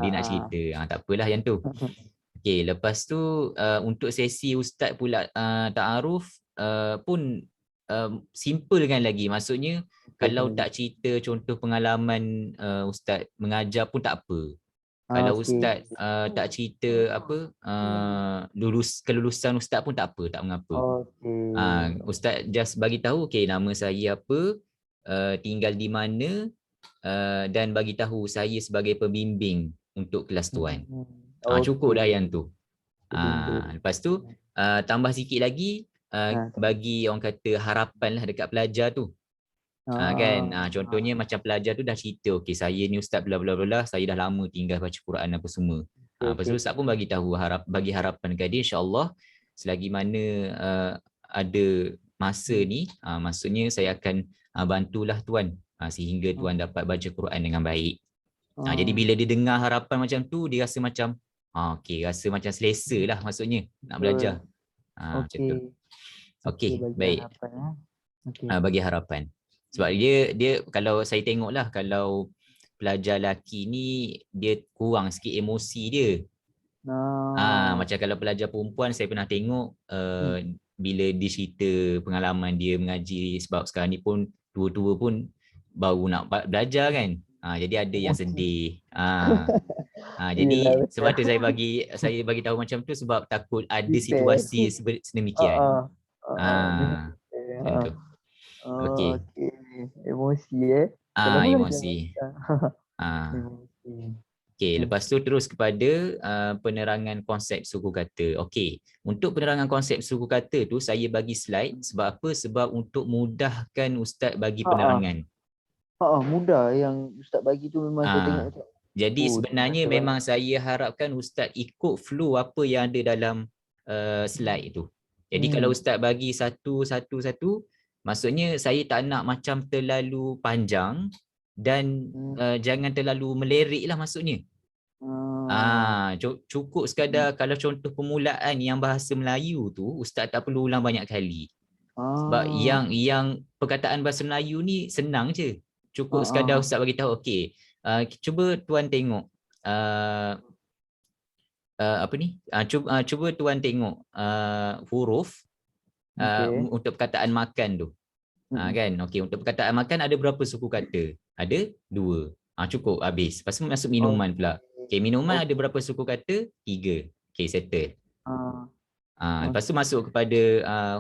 Dia nak cerita, tak apalah yang tu. Okey, lepas tu untuk sesi Ustaz pula ta'aruf pun simple kan lagi. Maksudnya kalau tak cerita contoh pengalaman Ustaz mengajar pun tak apa. Kalau Ustaz tak cerita apa kelulusan Ustaz pun tak apa, tak mengapa. Ustaz just bagi tahu, okey, nama saya apa, tinggal di mana, dan bagi tahu saya sebagai pembimbing untuk kelas tuan. Cukup dah Okey. yang tu. Dulu. Lepas tu tambah sikit lagi bagi orang kata harapan lah dekat pelajar tu. Kan contohnya macam pelajar tu dah cerita, okey saya ni ustaz bla bla bla, saya dah lama tinggal baca Quran apa semua. Lepas tu Okey. ustaz pun bagi tahu bagi harapan dekat dia, insya-Allah selagi mana ada masa ni, maksudnya saya akan bantulah tuan sehingga tuan dapat baca Quran dengan baik. Jadi bila dia dengar harapan macam tu, dia rasa macam okey, rasa macam selesa lah maksudnya nak belajar. Betul. Macam tu. Okey. Okey, Okey, bagi baik. harapan Okey. Bagi harapan. Sebab dia kalau saya tengoklah, kalau pelajar lelaki ni dia kurang sikit emosi dia. Macam kalau pelajar perempuan saya pernah tengok bila dia cerita pengalaman dia mengaji, sebab sekarang ni pun tua-tua pun baru nak belajar kan. Jadi ada yang Emosi. sedih. Yelah, Jadi betul. sebab tu saya bagi tahu macam tu, sebab takut ada Prepare. situasi sedemikian. Memang Macam tu. Okey. okey. Emosi Kalau belajar Emosi. emosi. Okey, lepas tu terus kepada penerangan konsep suku kata. Okey, untuk penerangan konsep suku kata tu saya bagi slide sebab apa? Sebab untuk mudahkan ustaz bagi penerangan. Mudah yang ustaz bagi tu memang saya tengok macam Jadi terima sebenarnya kasih memang banyak. saya harapkan ustaz ikut flow apa yang ada dalam slide tu. Jadi kalau ustaz bagi satu, maksudnya saya tak nak macam terlalu panjang dan jangan terlalu melerik lah maksudnya. Cukup sekadar kalau contoh permulaan yang bahasa Melayu tu ustaz tak perlu ulang banyak kali. Sebab yang perkataan bahasa Melayu ni senang je. Cukup sekadar ustaz bagi tahu, okey, cuba tuan tengok apa ni? Cuba tuan tengok huruf untuk perkataan makan tu. Kan? Okey, untuk perkataan makan ada berapa suku kata? Ada 2. Cukup habis. Lepas tu masuk minuman pula. Okey, minuman ada berapa suku kata? 3. Okey, settle. Lepas tu masuk kepada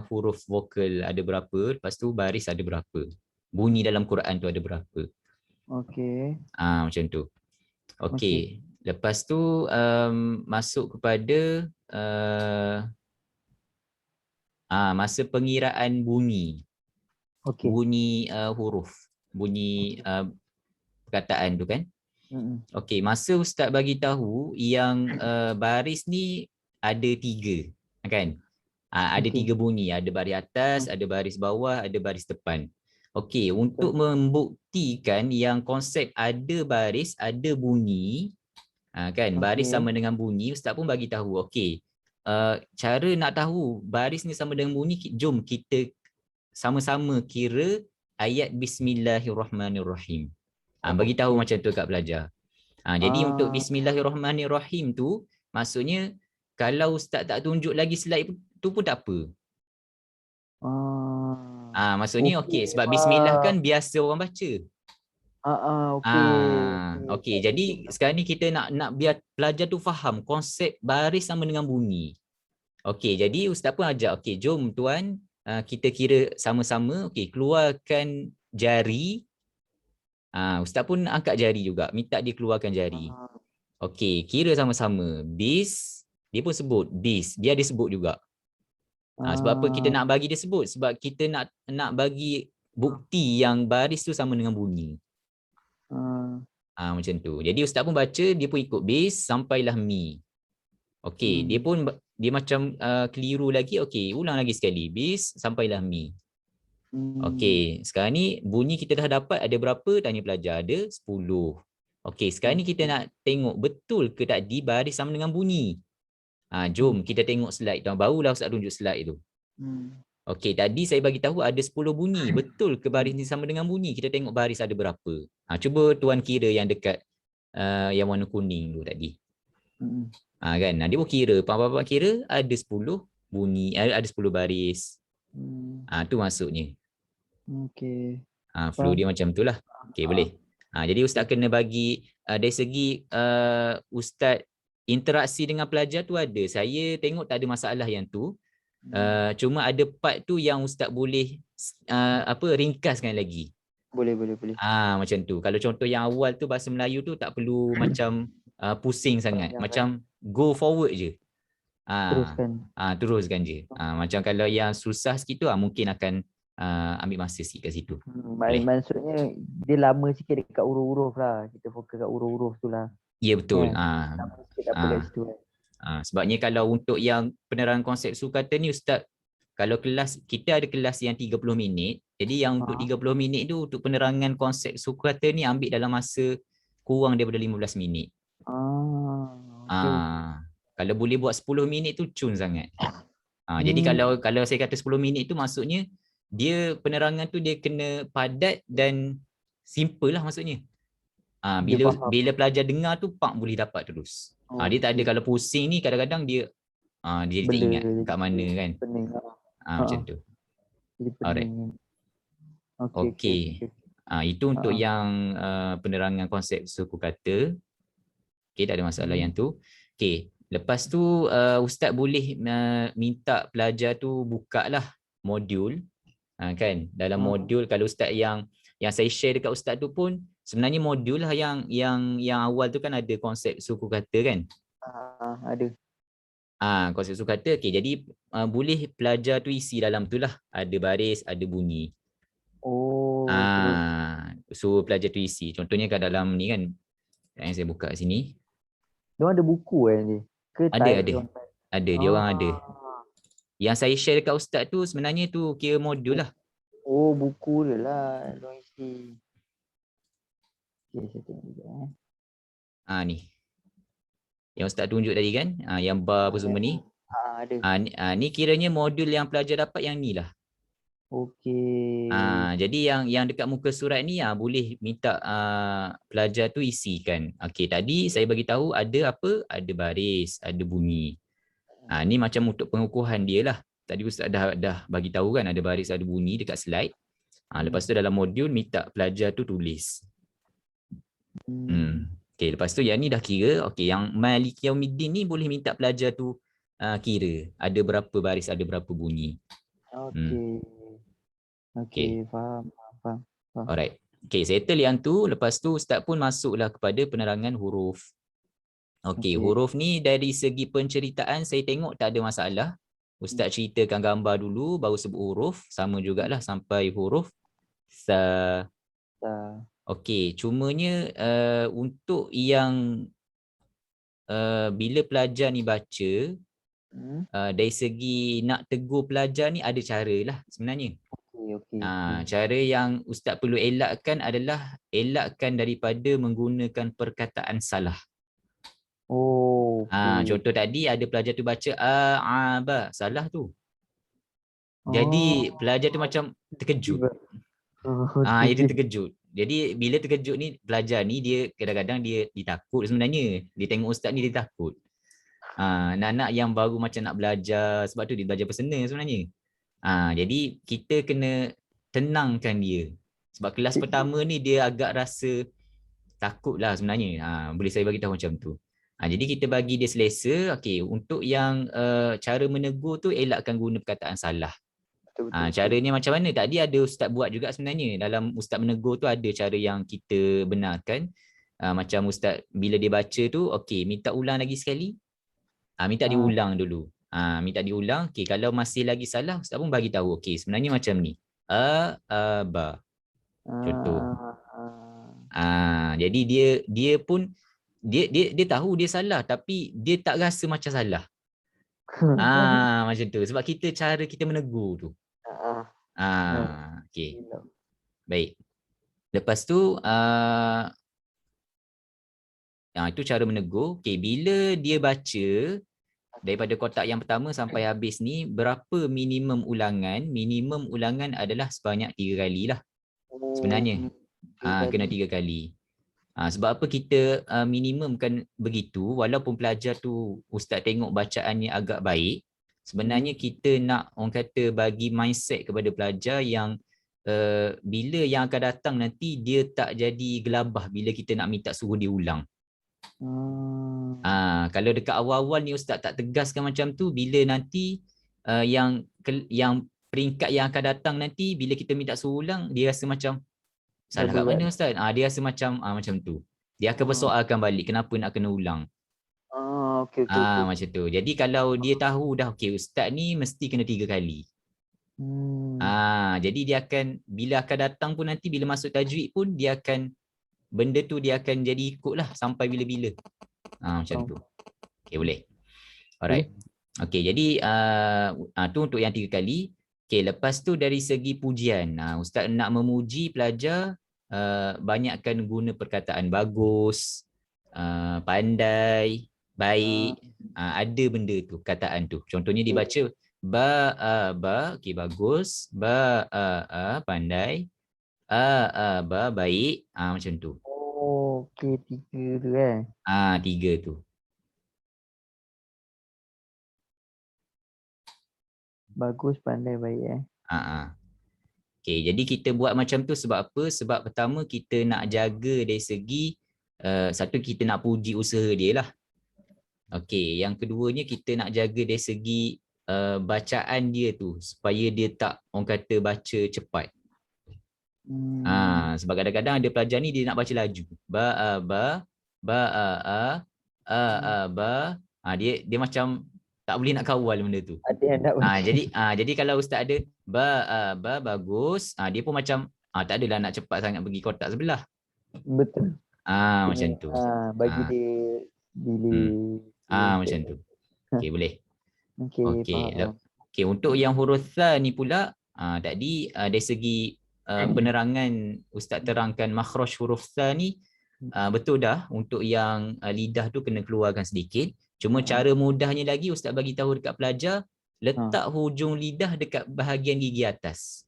huruf vokal ada berapa? Lepas tu baris ada berapa? Bunyi dalam Quran tu ada berapa? Okey. Macam tu. Okey. Lepas tu masuk kepada masa pengiraan bunyi. Bunyi huruf. Bunyi perkataan tu kan. Okey, masa ustaz bagi tahu yang baris ni ada 3 kan. Ada 3 bunyi, ada baris atas, ada baris bawah, ada baris depan. Okey, untuk membuktikan yang konsep ada baris, ada bunyi, kan, baris sama dengan bunyi, ustaz pun bagi tahu. Okey, cara nak tahu baris ni sama dengan bunyi, jom kita sama-sama kira ayat Bismillahirrahmanirrahim. Bagi tahu macam tu kat pelajar. Jadi untuk Bismillahirrahmanirrahim tu, maksudnya kalau ustaz tak tunjuk lagi slide tu pun tak apa. Maksudnya okey, sebab Bismillah kan biasa orang baca. Okey. Jadi sekarang ni kita nak biar pelajar tu faham konsep baris sama dengan bunyi. Okey, jadi ustaz pun ajak, okey, jom tuan kita kira sama-sama. Okey, keluarkan jari. Ustaz pun angkat jari juga, minta dia keluarkan jari. Okey, kira sama-sama. Bis, dia pun sebut bis, biar dia sebut juga. Sebab apa kita nak bagi dia sebut? Sebab kita nak bagi bukti yang baris tu sama dengan bunyi. Macam tu. Jadi ustaz pun baca, dia pun ikut bis sampailah mi. Okey, dia macam keliru lagi. Okey, ulang lagi sekali. Bis sampailah mi. Okey, sekarang ni bunyi kita dah dapat ada berapa? Tanya pelajar. Ada 10. Okey, sekarang ni kita nak tengok betul ke tadi baris sama dengan bunyi. Jom kita tengok slide tu. Barulah ustaz tunjuk slide tu. Okey, tadi saya bagi tahu ada 10 bunyi. Betul ke baris ni sama dengan bunyi? Kita tengok baris ada berapa. Cuba tuan kira yang dekat yang warna kuning tu tadi. Kan? Dia pun kira. Pak kira ada 10 bunyi, ada 10 baris. Tu maksudnya. Okey. Flow dia macam tu lah. Okey, boleh. Jadi ustaz kena bagi dari segi ustaz interaksi dengan pelajar tu ada. Saya tengok tak ada masalah yang tu. Cuma ada part tu yang ustaz boleh ringkaskan lagi. Boleh. Macam tu. Kalau contoh yang awal tu bahasa Melayu tu tak perlu macam pusing sangat. Panjang Macam go forward je. teruskan. Teruskan je. Macam kalau yang susah sikit tu mungkin akan ambil masa sikit kat situ. Boleh. Maksudnya dia lama sikit dekat huruf-huruf lah. Kita fokus kat huruf-huruf tu lah. Ya betul. Lama sikit apa kat situ kan. Sebabnya kalau untuk yang penerangan konsep sukata ni Ustaz, kalau kelas kita ada kelas yang 30 minit, jadi yang untuk 30 minit tu untuk penerangan konsep sukata ni ambil dalam masa kurang daripada 15 minit. Okay. Kalau boleh buat 10 minit tu cun sangat. Jadi kalau saya kata 10 minit tu maksudnya dia penerangan tu dia kena padat dan simple lah maksudnya. Bila pelajar dengar tu pak boleh dapat terus. Dia tak ada kalau pusing ni kadang-kadang dia tak ingat kat mana kan. Macam tu. Alright. Okey. Itu untuk yang penerangan konsep suku kata. Okey, tak ada masalah yang tu. Okey, lepas tu ustaz boleh minta pelajar tu bukalah modul kan. Dalam modul kalau ustaz yang saya share dekat ustaz tu pun sebenarnya modul lah yang awal tu kan ada konsep suku kata kan. Ada. Konsep suku kata. Okey, jadi boleh pelajar tu isi dalam tu lah. Ada baris, ada bunyi. So pelajar tu isi. Contohnya kat dalam ni kan. Yang saya buka kat sini. Dia ada buku ni? Ke Ada. Dia orang ada. Yang saya share dekat ustaz tu sebenarnya tu kira modul lah. Buku dia lah. Dia isi. Okay, saya tengok juga. Ni. Yang ustaz tunjuk tadi kan. Yang bar apa semua ni. Ada. Ni kiranya modul yang pelajar dapat yang ni lah. Okey. Jadi yang dekat muka surat ni boleh minta pelajar tu isikan. Okey, tadi saya bagi tahu ada apa? Ada baris, ada bunyi. Ni macam untuk pengukuhan dia lah. Tadi ustaz dah bagi tahu kan ada baris, ada bunyi dekat slide. Lepas tu dalam modul minta pelajar tu tulis. Okey, lepas tu yang ni dah kira. Okey, yang Maliki Yaumiddin ni boleh minta pelajar tu kira ada berapa baris, ada berapa bunyi. Okey, faham. Alright. Okey, settle yang tu. Lepas tu ustaz pun masuklah kepada penerangan huruf. Okey, huruf ni dari segi penceritaan saya tengok tak ada masalah. Ustaz ceritakan gambar dulu baru sebut huruf, sama jugalah sampai huruf sa. Okey, cumanya untuk yang bila pelajar ni baca dari segi nak tegur pelajar ni ada cara lah sebenarnya. Cara yang ustaz perlu elakkan adalah elakkan daripada menggunakan perkataan salah. Contoh tadi ada pelajar tu baca ba, salah tu. Jadi pelajar tu macam terkejut. Dia terkejut. Jadi bila terkejut ni pelajar ni dia kadang-kadang dia takut sebenarnya. Dia tengok ustaz ni dia takut. Anak-anak yang baru macam nak belajar sebab tu dia belajar personal sebenarnya. Jadi kita kena tenangkan dia. Sebab kelas pertama ni dia agak rasa takut lah sebenarnya. Boleh saya bagi tahu macam tu. Jadi kita bagi dia selesa. Okey, untuk yang cara menegur tu elakkan guna perkataan salah. Caranya macam mana? Tadi ada ustaz buat juga sebenarnya. Dalam ustaz menegur tu ada cara yang kita benarkan. Macam ustaz bila dia baca tu, okey, minta ulang lagi sekali. Minta diulang dulu. Minta diulang. Okey, kalau masih lagi salah, ustaz pun bagi tahu. Okey, sebenarnya macam ni. Ba. Contoh. Jadi dia pun dia tahu dia salah tapi dia tak rasa macam salah. Macam tu. Sebab cara kita menegur tu. Okey. Baik. Lepas tu itu cara menegur. Okey, bila dia baca daripada kotak yang pertama sampai habis ni berapa minimum ulangan? Minimum ulangan adalah sebanyak 3 kali lah. Sebenarnya. Kena 3 kali. Sebab apa kita minimumkan begitu, walaupun pelajar tu ustaz tengok bacaannya agak baik, sebenarnya kita nak orang kata bagi mindset kepada pelajar yang bila yang akan datang nanti dia tak jadi gelabah bila kita nak minta suruh dia ulang. Kalau dekat awal-awal ni ustaz tak tegaskan macam tu, bila nanti yang peringkat yang akan datang nanti bila kita minta suruh ulang dia rasa macam salah kat mana ustaz? Dia rasa macam tu. Dia akan persoalkan balik kenapa nak kena ulang. Okey okey okey. Macam tu. Jadi kalau dia tahu dah okey ustaz ni mesti kena 3 kali. Jadi dia akan bila akan datang pun nanti bila masuk tajwid pun dia akan benda tu dia akan jadi ikutlah sampai bila-bila. Macam tu. Okey boleh. Alright. Okey jadi tu untuk yang 3 kali. Okey lepas tu dari segi pujian. Ustaz nak memuji pelajar banyakkan guna perkataan bagus, pandai, baik. Ada benda tu, kataan tu. Contohnya dibaca ba, okey bagus, pandai, baik. Macam tu. Okey 3 tu kan. 3 tu. Bagus, pandai, baik Okey, jadi kita buat macam tu sebab apa? Sebab pertama kita nak jaga dari segi satu kita nak puji usaha dia lah. Okey, yang keduanya kita nak jaga dari segi bacaan dia tu supaya dia tak orang kata baca cepat. Sebab kadang-kadang ada pelajar ni dia nak baca laju. Dia macam tak boleh nak kawal benda tu. Ada yang nak baca. Jadi kalau ustaz ada bagus, dia pun macam tak adalah nak cepat sangat pergi kotak sebelah. Betul. Macam tu. Bagi dia delay. Macam tu. Okey boleh. Okey. Okey untuk yang huruf tha ni pula tadi dari segi penerangan ustaz terangkan makhraj huruf tha ni betul dah untuk yang lidah tu kena keluarkan sedikit. Cuma cara mudahnya lagi ustaz bagi tahu dekat pelajar letak hujung lidah dekat bahagian gigi atas.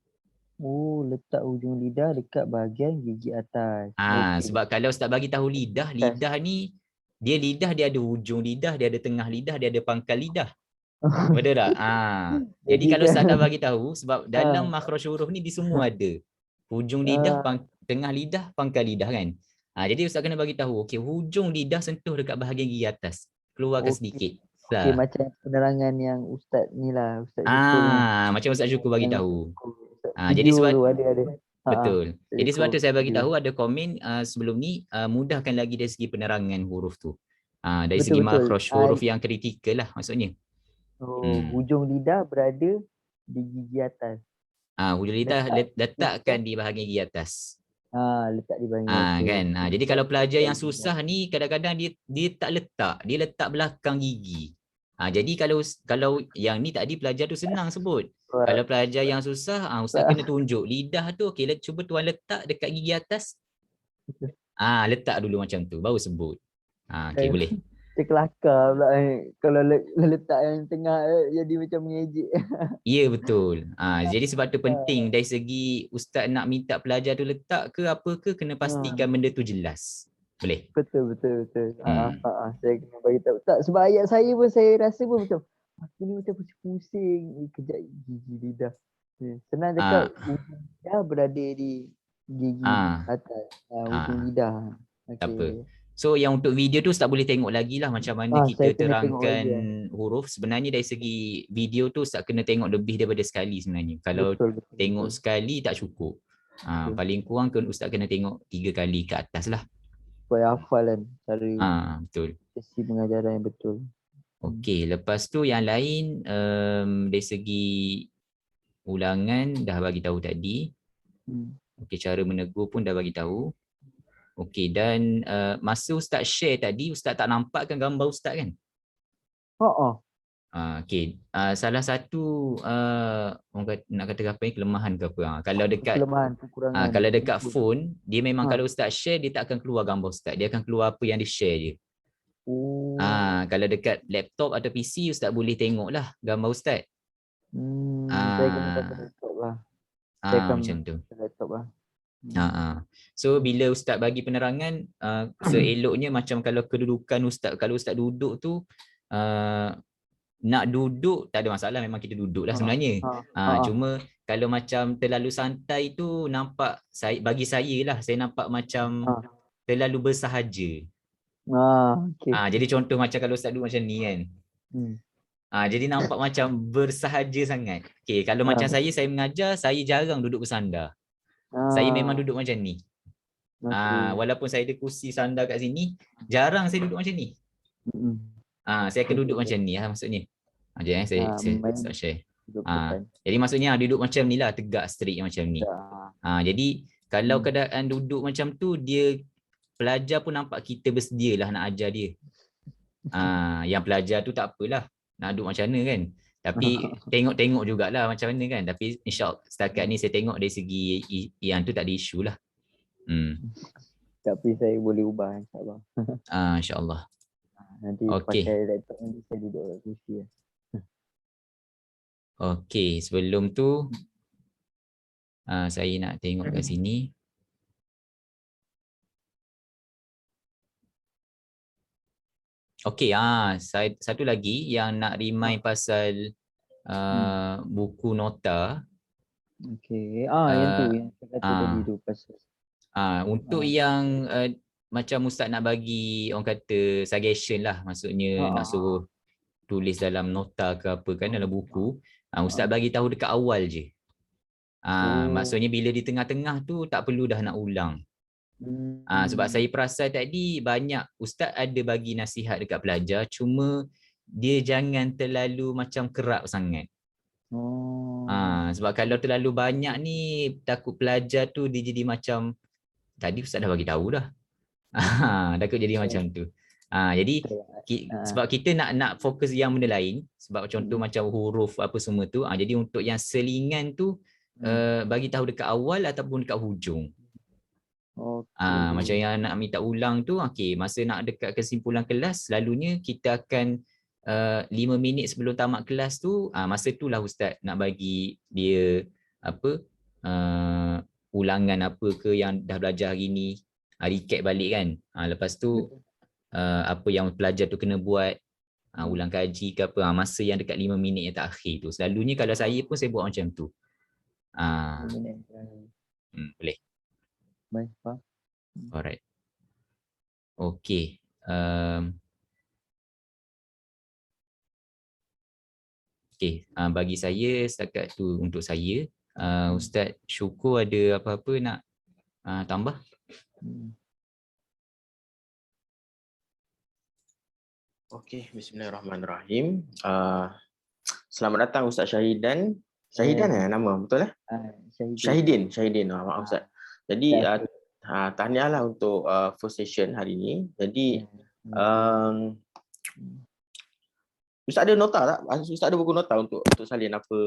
Letak hujung lidah dekat bahagian gigi atas. Sebab kalau ustaz bagi tahu lidah ni lidah dia ada hujung lidah, dia ada tengah lidah, dia ada pangkal lidah. Betul tak? Jadi kalau ustaz dah bagi tahu sebab dalam makhraj huruf ni di semua ada. Hujung lidah, tengah lidah, pangkal lidah kan. Jadi ustaz kena bagi tahu okey hujung lidah sentuh dekat bahagian gigi atas. Keluarkan sedikit. Okey macam penerangan yang ustaz ni lah, ustaz Syukur ni. Macam ustaz Syukur bagi tahu. Jadi sebab ada. Betul. Jadi sebab tu saya bagi tahu ada komen sebelum ni mudahkan lagi dari segi penerangan huruf tu. Dari segi makhraj huruf yang kritikal lah maksudnya. Hujung lidah berada di gigi atas. Hujung lidah letakkan di bahagian gigi atas. Letak di bahagian kan. Jadi kalau pelajar yang susah ni kadang-kadang dia tak letak, dia letak belakang gigi. Jadi kalau yang ni tadi pelajar tu senang sebut. Kalau pelajar yang susah, ustaz kena tunjuk lidah tu okey cuba tuan letak dekat gigi atas. Letak dulu macam tu baru sebut. Okey boleh. Dia kelakar pula kalau letak yang tengah jadi macam mengejek. Ya betul. Jadi sebab tu penting dari segi ustaz nak minta pelajar tu letak ke apa ke kena pastikan benda tu jelas. Boleh? Betul. Saya kena bagi tahu. Tak sebab ayat saya pun saya rasa pun macam aku ni macam pusing-pusing kejap gigi lidah. Senang cakap lidah berada di gigi atas. Ujung lidah. Tak apa. So yang untuk video tu Ustaz boleh tengok lagi lah macam mana kita terangkan huruf. Sebenarnya dari segi video tu Ustaz kena tengok lebih daripada sekali sebenarnya. Kalau tengok sekali tak cukup. Paling kurang Ustaz kena tengok 3 kali ke atas lah. Supaya hafal kan cara betul. sesi pengajaran yang betul. Okey, lepas tu yang lain dari segi ulangan dah bagi tahu tadi. Okey, cara menegur pun dah bagi tahu. Okey, dan masa Ustaz share tadi, Ustaz tak nampakkan gambar Ustaz kan? Okey, salah satu nak kata apa ni, kelemahan ke apa? Kalau dekat kalau dekat phone, dia memang kalau Ustaz share dia tak akan keluar gambar Ustaz, dia akan keluar apa yang dia share je. Kalau dekat laptop atau PC Ustaz boleh tengoklah gambar Ustaz. Saya kena pakai laptop lah. Macam tu. Laptop lah. So bila Ustaz bagi penerangan seeloknya macam kalau kedudukan Ustaz, kalau Ustaz duduk tu nak duduk tak ada masalah, memang kita duduk lah sebenarnya. Cuma kalau macam terlalu santai tu nampak bagi saya lah, saya nampak macam terlalu bersahaja. Jadi contoh macam kalau Ustaz duduk macam ni kan. Jadi nampak macam bersahaja sangat. Okay, kalau macam saya mengajar, saya jarang duduk bersandar. Saya memang duduk macam ni. Okey. Walaupun saya ada kursi sandar kat sini, jarang saya duduk macam ni. Saya akan duduk Betul. macam ni lah maksudnya. Sekejap saya Main start share. duduk depan. Jadi maksudnya duduk macam ni lah, tegak straight macam ni. Jadi kalau keadaan duduk macam tu, dia pelajar pun nampak kita bersedia lah nak ajar dia. Yang pelajar tu tak apalah, nak duduk macam mana kan. Tapi tengok-tengok jugalah macam mana kan. Tapi insyaAllah setakat ni saya tengok dari segi yang tu tak ada isu lah. Tapi saya boleh ubah insyaAllah. InsyaAllah. Nanti Okey. pakai laptop nanti saya duduk kat kursi lah. Okey, sebelum tu saya nak tengok kat sini. Okey, satu lagi yang nak remind pasal buku nota. Okey. Yang tu yang saya kata tadi tu pasal. Untuk yang macam Ustaz nak bagi orang kata suggestion lah, maksudnya nak suruh tulis dalam nota ke apa kan dalam buku, Ustaz bagi tahu dekat awal je. Maksudnya bila di tengah-tengah tu tak perlu dah nak ulang. Sebab saya perasan tadi banyak Ustaz ada bagi nasihat dekat pelajar, cuma dia jangan terlalu macam kerap sangat. Sebab kalau terlalu banyak ni takut pelajar tu dia jadi macam tadi Ustaz dah bagi tahu dah. Takut jadi macam tu. Jadi sebab kita nak fokus yang benda lain, sebab contoh macam huruf apa semua tu. Jadi untuk yang selingan tu bagi tahu dekat awal ataupun dekat hujung. Macam yang nak minta ulang tu, masa nak dekat kesimpulan kelas, selalunya kita akan 5 minit sebelum tamat kelas tu, masa tu lah Ustaz nak bagi dia apa ulangan apa ke yang dah belajar hari ni, recap balik kan. Lepas tu apa yang pelajar tu kena buat, ulang kaji ke apa, masa yang dekat 5 minit yang terakhir tu. Selalunya kalau saya pun saya buat macam tu. Boleh. Baik, faham. Alright. Okey. Okey, bagi saya setakat tu untuk saya. Ustaz Syukur ada apa-apa nak tambah? Okey, bismillahirrahmanirrahim. Selamat datang Ustaz Syahidan. Syahidan nama betul eh? Syahidin. Maaf Ustaz. Jadi tahniah lah untuk first session hari ni. Jadi Ustaz ada nota tak? Ustaz ada buku nota untuk salin apa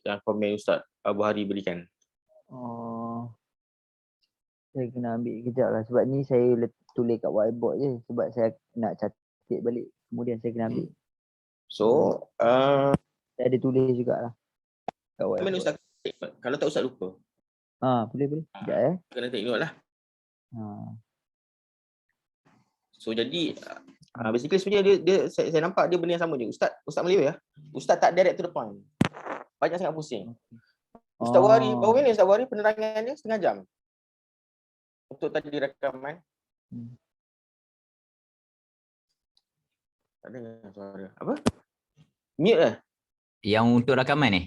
yang komen Ustaz Abu Hari berikan? Saya kena ambil kejap lah sebab ni saya tulis kat whiteboard je sebab saya nak catat balik. Kemudian saya kena ambil. So, saya ada tulis jugalah kat whiteboard. Ustaz, kalau tak Ustaz lupa. Boleh. Sekejap Kena take note lah. So jadi basically sebenarnya dia saya nampak dia benda yang sama je. Ustaz Melayu ya. Ustaz tak direct to the point. Banyak sangat pusing. Ustaz Wari, baru ni Ustaz Wari penerangan dia setengah jam. Untuk tadi rakaman. Tak dengar suara. Apa? Mute lah. Yang untuk rakaman ni?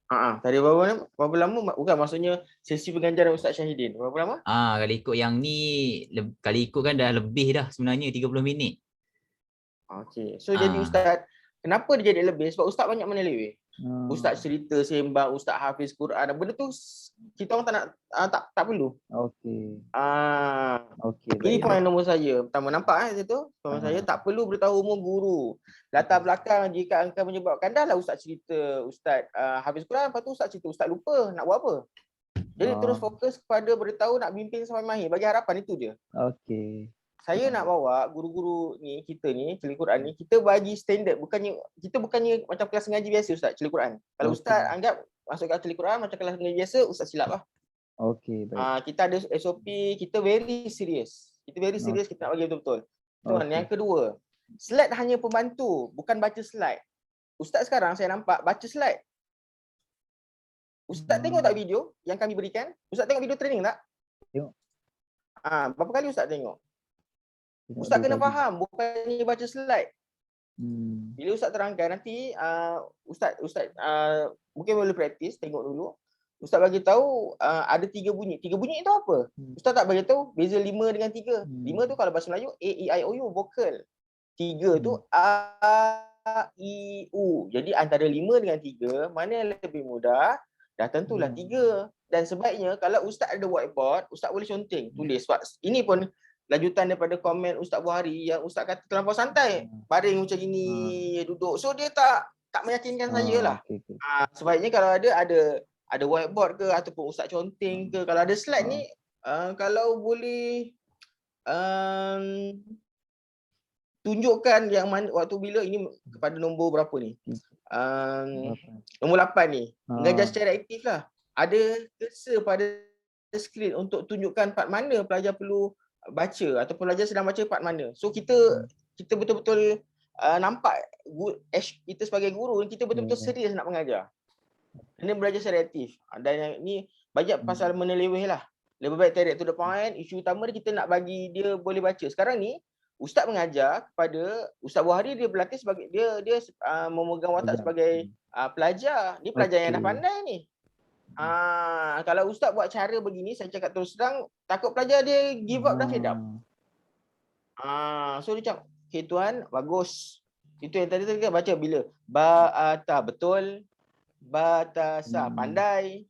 Tadi berapa lama? Bukan maksudnya sesi pengajaran Ustaz Syahidin. Berapa lama? Kalau ikut yang ni, kalau ikut kan dah lebih dah sebenarnya 30 minit. Okey. So jadi Ustaz, kenapa dia jadi lebih? Sebab Ustaz banyak menyeleweng. Ustaz cerita sembang, Ustaz hafiz Quran. Benda tu kita orang tak nak, tak perlu. Okey. Ini poin nombor saya. Pertama nampak situ. Poin saya tak perlu beritahu umur guru. Latar belakang jika engkau menyebabkan dah lah Ustaz cerita Ustaz hafiz Quran, lepas tu Ustaz cerita Ustaz lupa nak buat apa. Jadi terus fokus kepada beritahu nak bimbing sampai mahir. Bagi harapan itu je. Okey. Saya nak bawa guru-guru ni, kita ni, Celik Quran ni, kita bagi standard. Kita bukannya macam kelas ngaji biasa Ustaz, Celik Quran. Kalau Ustaz anggap masuk ke Celik Quran macam kelas ngaji biasa, Ustaz silap lah. Okey, baik. Kita ada SOP, kita very serious. Kita nak bagi betul-betul. Yang kedua, slide hanya pembantu, bukan baca slide. Ustaz sekarang saya nampak baca slide. Ustaz tengok tak video yang kami berikan? Ustaz tengok video training tak? Tengok. Berapa kali Ustaz tengok? Ustaz kena faham, bukannya baca slide. Bila Ustaz terangkan nanti Ustaz mungkin boleh praktis, tengok dulu. Ustaz bagi tahu ada 3 bunyi. 3 bunyi itu apa? Ustaz tak bagi tahu beza 5 dengan 3. 5 tu kalau bahasa Melayu A, E, I, O, U, vokal. 3 tu A, I, U. Jadi antara 5 dengan 3, mana yang lebih mudah? Dah tentulah 3. Dan sebaiknya kalau Ustaz ada whiteboard, Ustaz boleh conteng, tulis. Sebab ini pun lanjutan daripada komen Ustaz Buhari yang Ustaz kata terlampau santai. Baring macam gini, duduk. So dia tak meyakinkan saya lah. Okay. Sebaiknya kalau ada whiteboard ke ataupun Ustaz conteng ke, kalau ada slide ni kalau boleh tunjukkan yang mana waktu bila ini kepada nombor berapa ni? Nombor 8 ni. Mengajar secara aktif lah. Ada cursor pada skrin untuk tunjukkan part mana pelajar perlu baca atau pelajar sedang baca part mana. So kita betul-betul nampak kita sebagai guru, kita betul-betul serius nak mengajar. Kena belajar secara aktif. Dan yang ni banyak pasal meneleweh lah. Lebih baik direct to the point. Isu utama dia kita nak bagi dia boleh baca. Sekarang ni Ustaz mengajar kepada Ustaz Buhari, dia berlatih sebagai dia memegang watak sebagai pelajar. Dia pelajar yang dah pandai ni. Kalau Ustaz buat cara begini, saya cakap terus terang, takut pelajar dia give up dah, fed up. So dia cakap, okay tuan, bagus. Itu yang tadi kita baca bila ba'ata, betul. Batasa, pandai.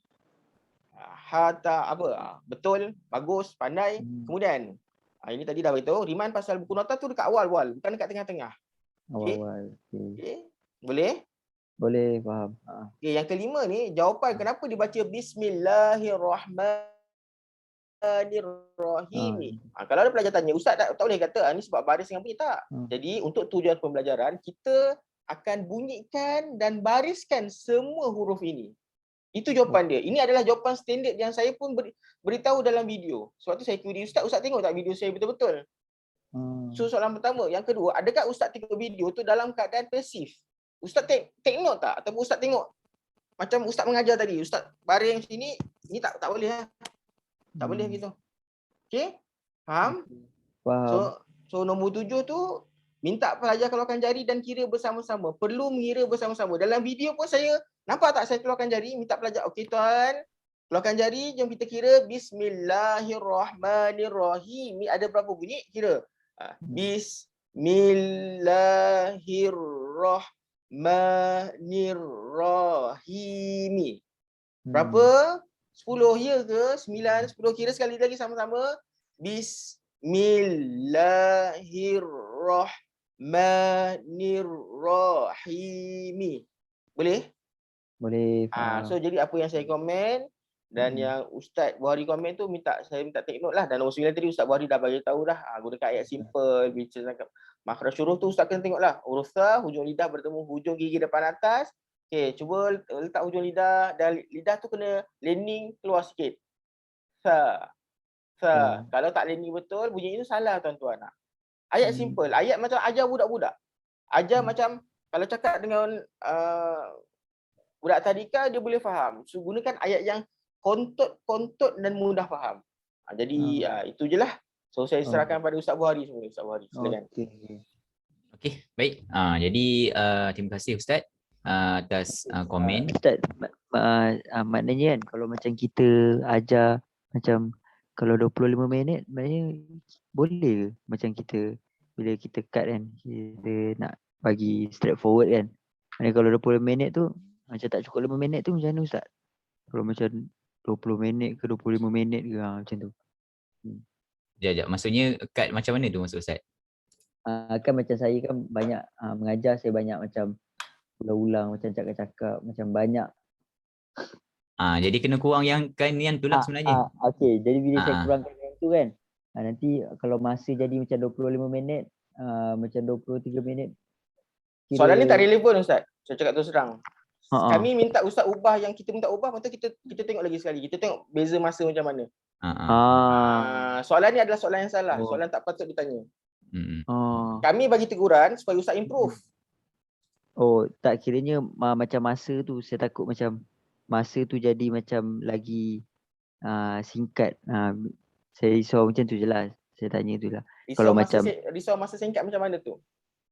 Hata, apa? Betul, bagus, pandai. Kemudian ini tadi dah beritahu, remind pasal buku nota tu dekat awal-awal, bukan dekat tengah-tengah. Awal-awal. Okay. Boleh? Boleh, faham. Okay, yang kelima ni, jawapan kenapa dibaca Bismillahirrahmanirrahim. Kalau ada pelajar tanya, Ustaz tak boleh kata ni sebab baris dengan bunyi, tak. Jadi untuk tujuan pembelajaran, kita akan bunyikan dan bariskan semua huruf ini. Itu jawapan dia. Ini adalah jawapan standard yang saya pun beritahu dalam video. Sebab tu saya query Ustaz tengok tak video saya betul-betul? So soalan pertama. Yang kedua, adakah Ustaz tengok video tu dalam keadaan pasif? Ustaz take note tak? Ataupun Ustaz tengok macam Ustaz mengajar tadi, Ustaz baring sini, ni tak boleh lah. Tak boleh gitu. Okay? Faham? Faham. So nombor 7 tu, minta pelajar keluarkan jari dan kira bersama-sama. Perlu mengira bersama-sama. Dalam video pun saya nampak tak saya keluarkan jari, minta pelajar, okey tuan, keluarkan jari, jom kita kira Bismillahirrahmanirrahim. Ni ada berapa bunyi? Kira. Bismillahirrahmanirrahim. Berapa? 10 ya ke? 9, 10. Kira sekali lagi sama-sama. Bismillahirrahmanirrahim. Boleh? Boleh. So jadi apa yang saya komen dan yang Ustaz Buhari komen tu saya minta take note lah. Dan nombor 9 tadi Ustaz Buhari dah bagi tahu dah, gunakan ayat simple, bicara makhraj huruf tu Ustaz kena tengok lah. Huruf ta, hujung lidah bertemu hujung gigi depan atas. Okey, cuba letak hujung lidah dan lidah tu kena landing keluar sikit. Sa. Kalau tak landing betul, bunyi itu salah tuan-tuan. Ayat simple, ayat macam ajar budak-budak. Ajar macam kalau cakap dengan budak tadika, dia boleh faham. So gunakan ayat yang kontot dan mudah faham. Jadi itu je lah. So saya serahkan pada Ustaz Buhari semua. Ustaz Buhari, silakan. Okey, baik. Jadi terima kasih Ustaz atas komen. Ustaz, maknanya kan kalau macam kita ajar macam kalau 25 minit, maknanya boleh ke macam kita bila kita cut kan, kita nak bagi straightforward kan. Maknanya kalau 20 minit tu macam tak cukup 5 minit tu macam mana Ustaz? Kalau macam 20 minit ke 25 minit ke macam tu. Sekejap, maksudnya cut macam mana tu maksud Ustaz? Kan macam saya kan banyak mengajar, saya banyak macam ulang-ulang, macam cakap-cakap, macam banyak. Jadi kena kurang yang tu lah sebenarnya. Okey, jadi bila saya kurangkan yang tu kan, nanti kalau masa jadi macam 25 minit, macam 23 minit. Soalan ni tak relevan Ustaz. Saya cakap terus terang. Kami minta Ustaz ubah yang kita minta ubah, lepas tu kita tengok lagi sekali. Kita tengok beza masa macam mana. Soalan ni adalah soalan yang salah. Soalan tak patut ditanya. Kami bagi teguran supaya Ustaz improve. Tak, kiranya macam masa tu saya takut macam masa tu jadi macam lagi singkat. Saya risau macam tu je lah. Saya tanya tu lah. Risau masa singkat macam mana tu?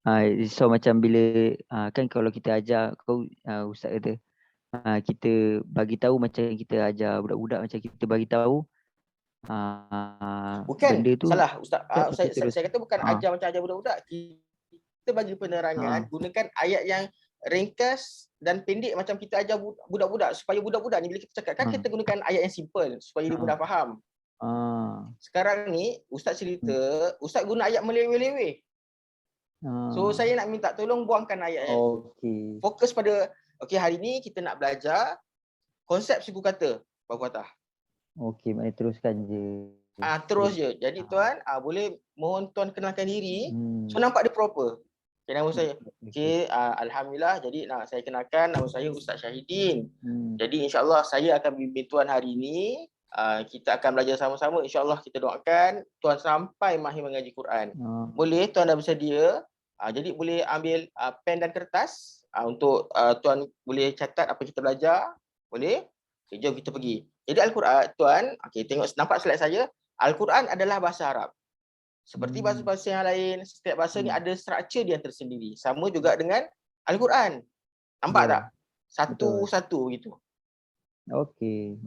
Risau macam bila kan kalau kita ajar, Ustaz kata kita bagi tahu macam kita ajar budak-budak, macam kita bagi tahu Bukan, benda tu salah Ustaz. kita terus Saya kata bukan ajar macam ajar budak-budak. Kita bagi penerangan, gunakan ayat yang ringkas dan pendek macam kita ajar budak-budak, supaya budak-budak ni bila kita cakap kan kita gunakan ayat yang simple supaya dia mudah faham. Sekarang ni Ustaz cerita, Ustaz guna ayat meleweh-leweh. So saya nak minta tolong buangkan ayat. Fokus pada hari ni kita nak belajar konsep suku kata baku patah. Maknanya teruskan je. Terus je. Jadi tuan boleh mohon tuan kenalkan diri. So nampak dia proper. Nama saya. Alhamdulillah. Jadi saya kenalkan, nama saya Ustaz Syahidin. Jadi insya-Allah saya akan bimbing tuan hari ini. Kita akan belajar sama-sama. InsyaAllah kita doakan tuan sampai mahir mengaji Quran. Boleh tuan dah bersedia? Jadi boleh ambil pen dan kertas untuk tuan boleh catat apa kita belajar. Boleh? Okay, jom kita pergi. Jadi Al-Quran, tuan, tengok nampak slide saya. Al-Quran adalah bahasa Arab. Seperti bahasa-bahasa yang lain, setiap bahasa ni ada struktur dia tersendiri. Sama juga dengan Al-Quran. Nampak tak? Satu-satu gitu. Okey.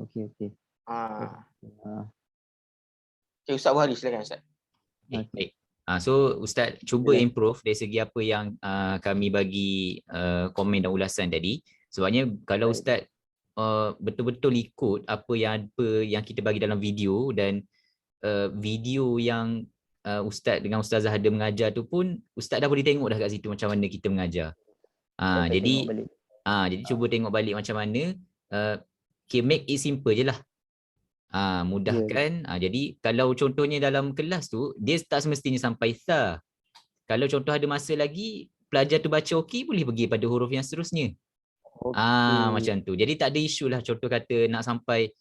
Ustaz Buhari, silakan Ustaz. Baik. So Ustaz cuba improve dari segi apa yang kami bagi komen dan ulasan tadi. Sebabnya kalau Ustaz betul-betul ikut apa yang kita bagi dalam video, dan video yang Ustaz dengan Ustazah ada mengajar tu pun Ustaz dah boleh tengok dah kat situ macam mana kita mengajar. Jadi cuba tengok balik macam mana, make it simple je lah. Mudahkan. Jadi kalau contohnya dalam kelas tu dia tak semestinya sampai tha. Kalau contoh ada masa lagi pelajar tu baca okey, boleh pergi pada huruf yang seterusnya. Macam tu. Jadi tak ada isu lah contoh kata nak sampai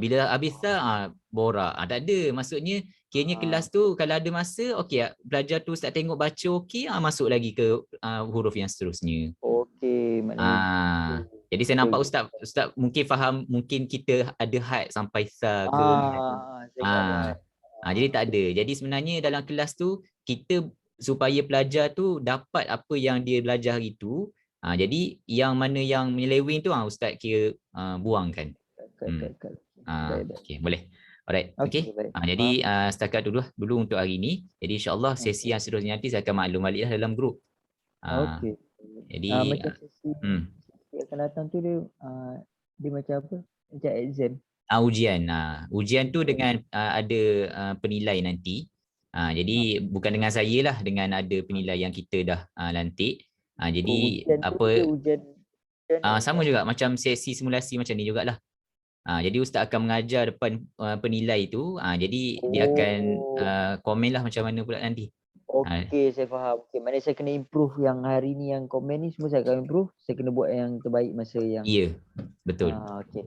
bila habis tha borak. Tak ada. Maksudnya kiranya kelas tu kalau ada masa okey, pelajar tu start tengok baca okey, masuk lagi ke huruf yang seterusnya. Maknanya jadi saya nampak Ustaz mungkin faham, mungkin kita ada had sampai tha ke. Jadi tak ada. Jadi sebenarnya dalam kelas tu kita supaya pelajar tu dapat apa yang dia belajar itu. Jadi yang mana yang menyeleweng tu Ustaz kira buangkan. Okey, boleh. Alright. Okey. Jadi setakat dulu untuk hari ini. Jadi insya-Allah sesi yang seterusnya nanti saya akan maklum baliklah dalam grup. Jadi macam sesi akan datang tu dia macam apa? Macam exam. Ujian. Ujian tu dengan ada penilai nanti. Jadi bukan dengan saya lah, dengan ada penilai yang kita dah lantik. Jadi ujian sama juga macam sesi simulasi macam ni jugalah. Jadi Ustaz akan mengajar depan penilai tu. Jadi dia akan komen lah macam mana pula nanti. Okey, saya faham. Maknanya saya kena improve yang hari ni, yang komen ni semua saya akan improve. Saya kena buat yang terbaik masa yang. Ya, betul. Okey.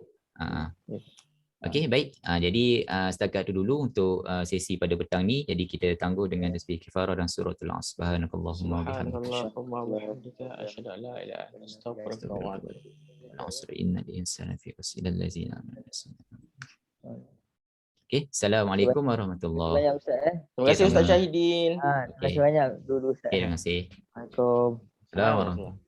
Okey, baik. Jadi setakat itu dulu untuk sesi pada petang ni. Jadi kita tangguh dengan tasbih kifarah dan suratul As. Subhanakallahumma bihamdika asyhadu an la ilaha illa anta astaghfiruka wa atubu ilaik. Innal insana fi khusr illa allazina amanu. Okey, assalamualaikum warahmatullahi wabarakatuh. Terima kasih Ustaz Syahidin. Terima kasih banyak dulu Ustaz. Terima kasih. Assalamualaikum. Assalamualaikum.